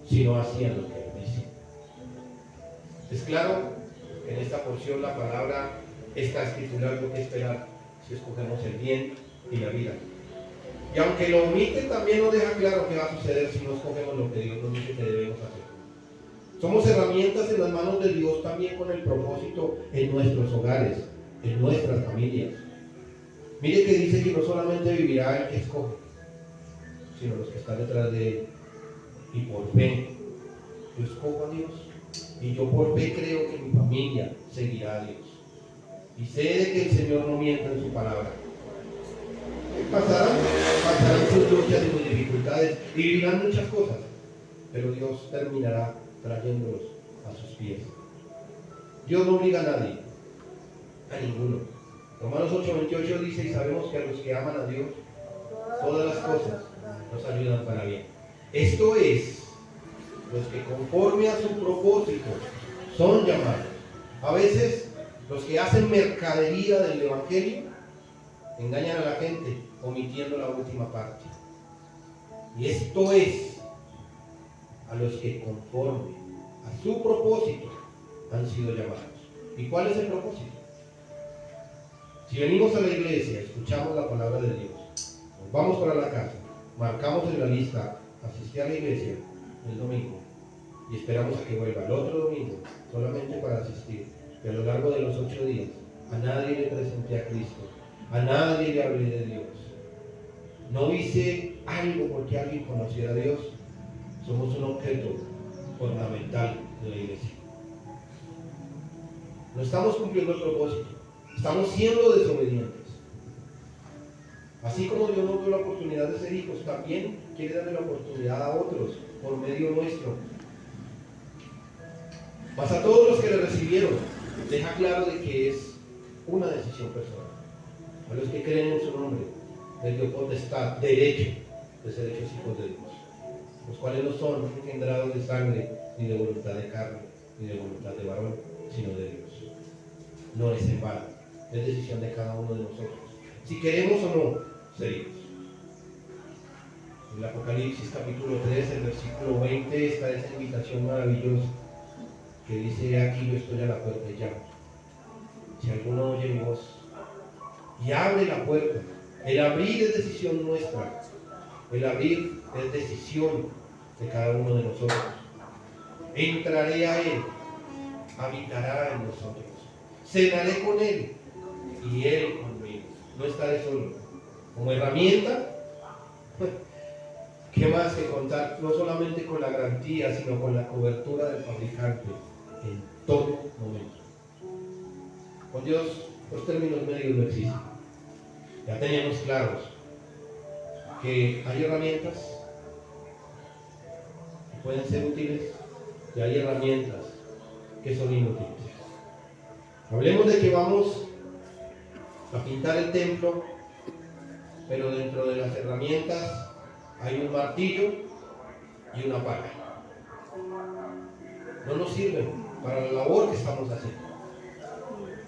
si no hacían lo que Él dice. Es claro que en esta porción la palabra está escritura algo que esperar si escogemos el bien y la vida. Y aunque lo omite, también nos deja claro qué va a suceder si no escogemos lo que Dios nos dice que debemos hacer. Somos herramientas en las manos de Dios también con el propósito en nuestros hogares, en nuestras familias. Mire que dice que no solamente vivirá el que escoge, sino los que están detrás de él. Y por fe, yo escojo a Dios. Y yo por fe creo que mi familia seguirá a Dios. Y sé de que el Señor no miente en su palabra. Pasarán sus luchas y sus dificultades y vivirán muchas cosas, pero Dios terminará trayéndolos a sus pies. Dios no obliga a nadie, a ninguno. Romanos 8:28 dice: y sabemos que a los que aman a Dios, todas las cosas nos ayudan para bien. Esto es, los que conforme a su propósito son llamados. A veces Los que hacen mercadería del Evangelio engañan a la gente omitiendo la última parte. Y esto es a los que conforme a su propósito han sido llamados. ¿Y cuál es el propósito? Si venimos a la iglesia, escuchamos la palabra de Dios, nos vamos para la casa, marcamos en la lista asistir a la iglesia el domingo y esperamos a que vuelva el otro domingo solamente para asistir, que a lo largo de los 8 días a nadie le presenté a Cristo, a nadie le hablé de Dios, no hice algo porque alguien conociera a Dios, somos un objeto ornamental de la iglesia. No estamos cumpliendo el propósito, estamos siendo desobedientes. Así como Dios nos dio la oportunidad de ser hijos, también quiere darle la oportunidad a otros por medio nuestro. Mas a todos los que le recibieron, deja claro de que es una decisión personal. A los que creen en su nombre, les dio potestad, derecho de ser hechos hijos de Dios, los cuales no son engendrados de sangre, ni de voluntad de carne, ni de voluntad de varón, sino de Dios. No es en vano, es decisión de cada uno de nosotros, si queremos o no ser hijos. En el Apocalipsis capítulo 3, el versículo 20, está esa invitación maravillosa que dice: aquí yo estoy a la puerta y llamo. Si alguno oye mi voz y abre la puerta, el abrir es decisión nuestra, el abrir es decisión de cada uno de nosotros. Entraré a él, habitará en nosotros, cenaré con él y él conmigo. No estaré solo. Como herramienta, ¿qué más que contar? No solamente con la garantía, sino con la cobertura del fabricante en todo momento. Con Dios, los términos medios no existen. Ya teníamos claros que hay herramientas que pueden ser útiles y hay herramientas que son inútiles. Hablemos de que vamos a pintar el templo, pero dentro de las herramientas hay un martillo y una pala. No nos sirven para la labor que estamos haciendo,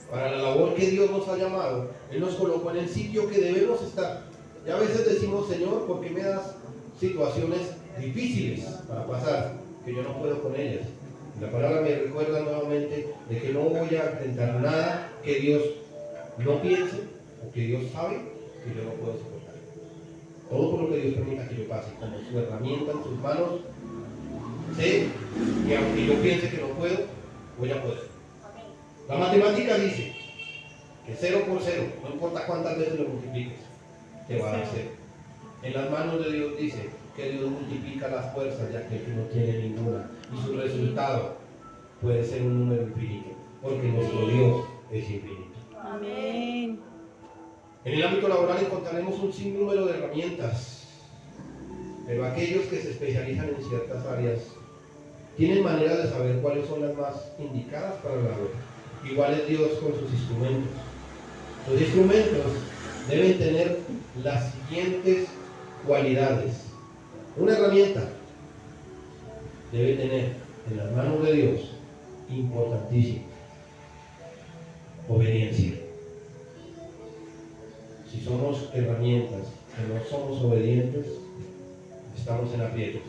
para la labor que Dios nos ha llamado. Él nos colocó en el sitio que debemos estar. Y a veces decimos: Señor, ¿por qué me das situaciones difíciles para pasar, que yo no puedo con ellas? Y la palabra me recuerda nuevamente de que no voy a enfrentar nada que Dios no piense o que Dios sabe que yo no puedo soportar. Todo por lo que Dios permita que yo pase, como su herramienta en sus manos, sé que aunque yo piense que no puedo, voy a poder. La matemática dice que 0 por 0, no importa cuántas veces lo multipliques, te va a dar 0. En las manos de Dios dice que Dios multiplica las fuerzas, ya que Él no tiene ninguna, y su resultado puede ser un número infinito, porque nuestro Dios es infinito. Amén. En el ámbito laboral encontraremos un sinnúmero de herramientas, pero aquellos que se especializan en ciertas áreas tienen manera de saber cuáles son las más indicadas para la labor. Igual es Dios con sus instrumentos. Los instrumentos deben tener las siguientes cualidades. Una herramienta debe tener en las manos de Dios, importantísimo, obediencia. Si somos herramientas que no somos obedientes, estamos en aprietos.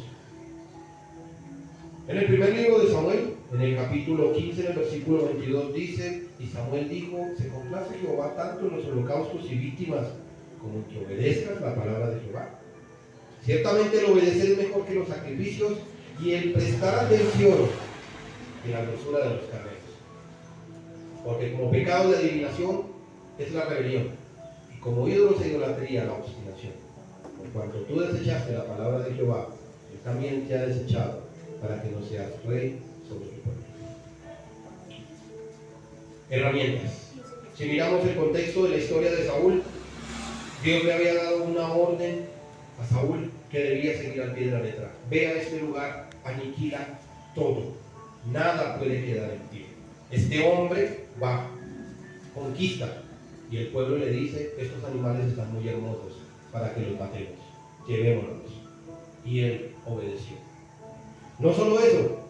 En el primer libro de Samuel, en el capítulo 15, en el versículo 22, dice: y Samuel dijo: se complace Jehová tanto en los holocaustos y víctimas como en que obedezcas la palabra de Jehová. Ciertamente el obedecer es mejor que los sacrificios, y el prestar atención que la grosura de los carneros. Porque como pecado de adivinación es la rebelión, y como ídolos e idolatría la obstinación. Por cuanto tú desechaste la palabra de Jehová, Él también te ha desechado, para que no seas rey sobre tu pueblo. Herramientas. Si miramos el contexto de la historia de Saúl, Dios le había dado una orden a Saúl que debía seguir al pie de la letra. Ve a este lugar, aniquila todo, nada puede quedar en pie. Este hombre va, conquista, y el pueblo le dice: estos animales están muy hermosos para que los matemos, llevémoslos. Y él obedeció. No solo eso,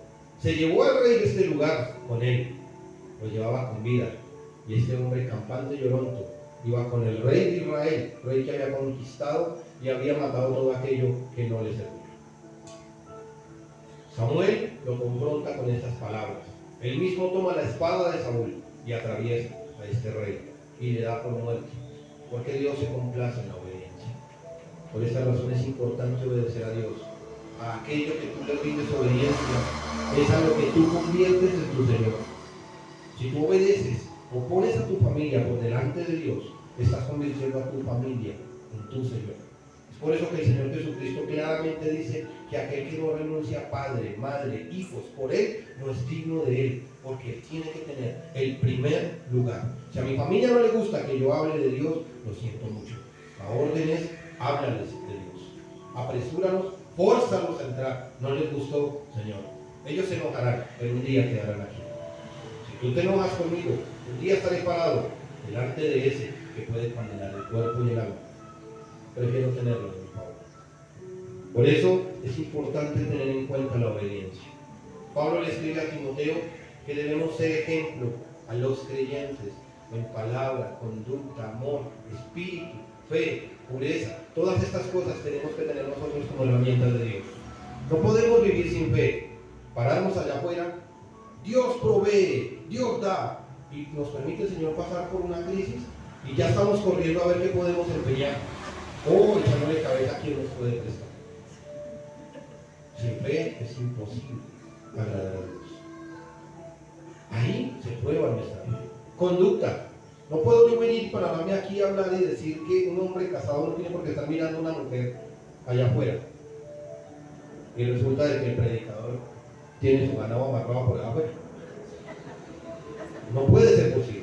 se llevó al rey de este lugar con él, lo llevaba con vida, Y este hombre campante y lloronto iba con el rey de Israel, rey que había conquistado y había matado todo aquello que no le servía. Samuel lo confronta con estas palabras. Él mismo toma la espada de Saúl y atraviesa a este rey y le da por muerte, porque Dios se complace en la obediencia. Por esta razón es importante obedecer a Dios. A aquello que tú le rindes obediencia es a lo que tú conviertes en tu Señor. Si tú obedeces o pones a tu familia por delante de Dios, estás convirtiendo a tu familia en tu Señor. Es por eso que el Señor Jesucristo claramente dice que aquel que no renuncia a padre, madre, hijos, por Él, no es digno de Él, porque Él tiene que tener el primer lugar. Si a mi familia no le gusta que yo hable de Dios, lo siento mucho. La orden es, háblales de Dios. Apresúralos, fórzalos a entrar. No les gustó, Señor. Ellos se enojarán, pero un día quedarán aquí. Si tú te enojas conmigo, un día estaré parado delante de ese que puede condenar el cuerpo y el alma. Prefiero tenerlo en mi favor. Por eso es importante tener en cuenta la obediencia. Pablo le escribe a Timoteo que debemos ser ejemplo a los creyentes en palabra, conducta, amor, espíritu, fe, pureza. Todas estas cosas tenemos que tener nosotros como herramientas de Dios. No podemos vivir sin fe. Pararnos allá afuera. Dios provee, Dios da, y nos permite el Señor pasar por una crisis y ya estamos corriendo a ver qué podemos empeñar o echándole cabeza a quien nos puede prestar. Sin fe es imposible agradar a Dios. Ahí se prueba nuestra fe. Conducta. No puedo yo venir para darme aquí a hablar y decir que un hombre casado no tiene por qué estar mirando a una mujer allá afuera. Y resulta de que el predicador tiene su ganado amarrado por allá afuera. No puede ser posible.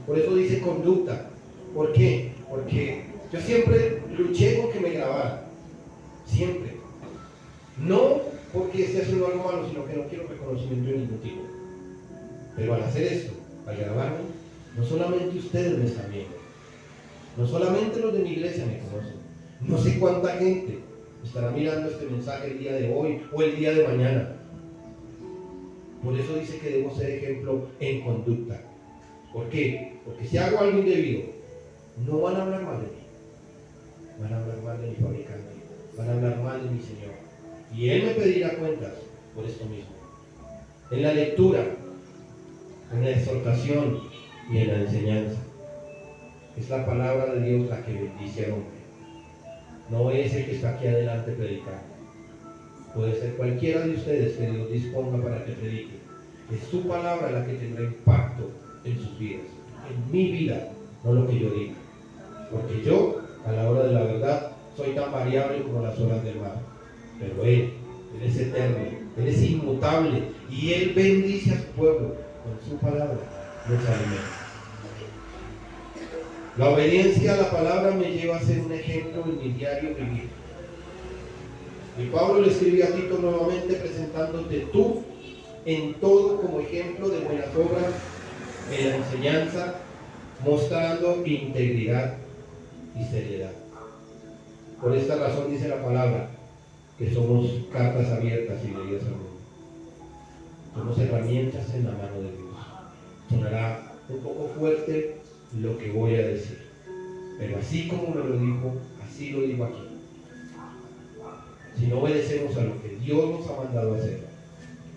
Por eso dice conducta. ¿Por qué? Porque yo siempre luché con que me grabaran. Siempre. No porque esté haciendo algo malo, sino que no quiero reconocimiento de ningún tipo. Pero al hacer esto, al grabarme, no solamente ustedes me están viendo, no solamente los de mi iglesia me conocen, no sé cuánta gente estará mirando este mensaje el día de hoy o el día de mañana. Por eso dice que debo ser ejemplo en conducta. ¿Por qué? Porque si hago algo indebido, no van a hablar mal de mí, van a hablar mal de mi fabricante, van a hablar mal de mi Señor. Y Él me pedirá cuentas por esto mismo. En la lectura, en la exhortación y en la enseñanza. Es la palabra de Dios la que bendice al hombre. No es el que está aquí adelante predicando. Puede ser cualquiera de ustedes que Dios disponga para que predique. Es su palabra la que tendrá impacto en sus vidas, en mi vida, no lo que yo diga. Porque yo, a la hora de la verdad, soy tan variable como las olas del mar. Pero Él es eterno, Él es inmutable y Él bendice a su pueblo con su palabra, los alimenta. La obediencia a la palabra me lleva a ser un ejemplo en mi diario vivir. Y Pablo le escribió a Tito nuevamente presentándote tú en todo como ejemplo de buenas obras, en la enseñanza, mostrando integridad y seriedad. Por esta razón dice la palabra que somos cartas abiertas y leídas al mundo. Somos herramientas en la mano de Dios. Sonará un poco fuerte lo que voy a decir, pero así como me lo dijo, así lo digo aquí. Si no obedecemos a lo que Dios nos ha mandado a hacer,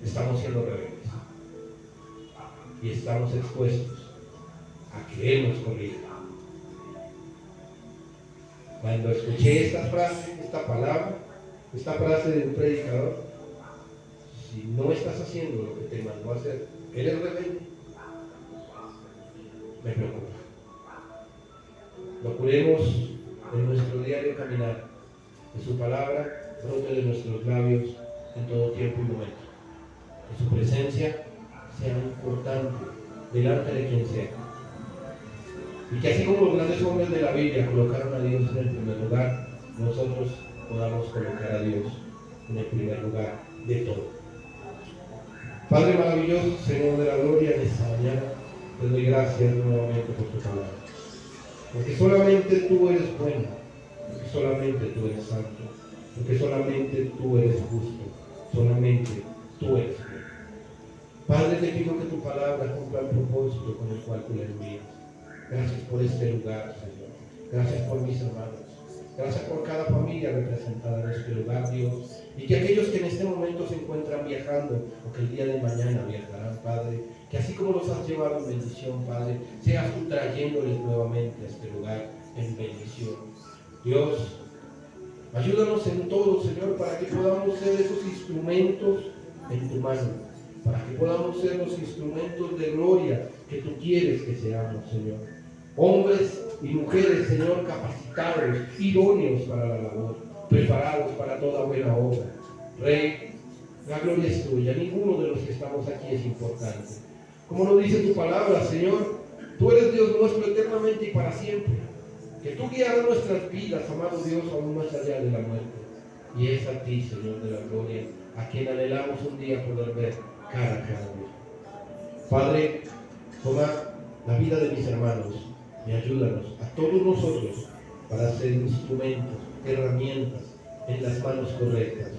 estamos siendo rebeldes y estamos expuestos a que Él nos corrija. Cuando escuché esta frase, esta palabra, esta frase de un predicador, si no estás haciendo lo que te mandó a hacer, eres rebelde, me preocupa. Procuremos en nuestro diario caminar, que su palabra brote de nuestros labios en todo tiempo y momento. Que su presencia sea importante delante de quien sea. Y que así como los grandes hombres de la Biblia colocaron a Dios en el primer lugar, nosotros podamos colocar a Dios en el primer lugar de todo. Padre maravilloso, Señor de la gloria, en esta mañana te doy gracias nuevamente por tu palabra. Porque solamente tú eres bueno, porque solamente tú eres santo, porque solamente tú eres justo, solamente tú eres bueno. Padre, te pido que tu palabra cumpla el propósito con el cual tú la envías. Gracias por este lugar, Señor. Gracias por mis hermanos. Gracias por cada familia representada en este lugar, Dios. Y que aquellos que en este momento se encuentran viajando o que el día de mañana viajarán, Padre, que así como los has llevado en bendición, Padre, seas tú trayéndoles nuevamente a este lugar en bendición. Dios, ayúdanos en todo, Señor, para que podamos ser esos instrumentos en tu mano, para que podamos ser los instrumentos de gloria que tú quieres que seamos, Señor. Hombres y mujeres, Señor, capacitados, idóneos para la labor, preparados para toda buena obra. Rey, la gloria es tuya, ninguno de los que estamos aquí es importante. Como lo dice tu palabra, Señor, tú eres Dios nuestro eternamente y para siempre. Que tú guiarás nuestras vidas, amado Dios, aún más allá de la muerte. Y es a ti, Señor de la gloria, a quien anhelamos un día poder ver cara a cara. Padre, toma la vida de mis hermanos y ayúdanos a todos nosotros para ser instrumentos, herramientas en las manos correctas,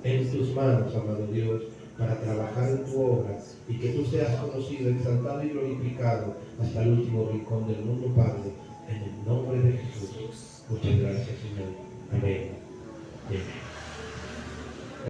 en tus manos, amado Dios, para trabajar en tu obra y que tú seas conocido, exaltado y glorificado hasta el último rincón del mundo, Padre, en el nombre de Jesús. Muchas gracias.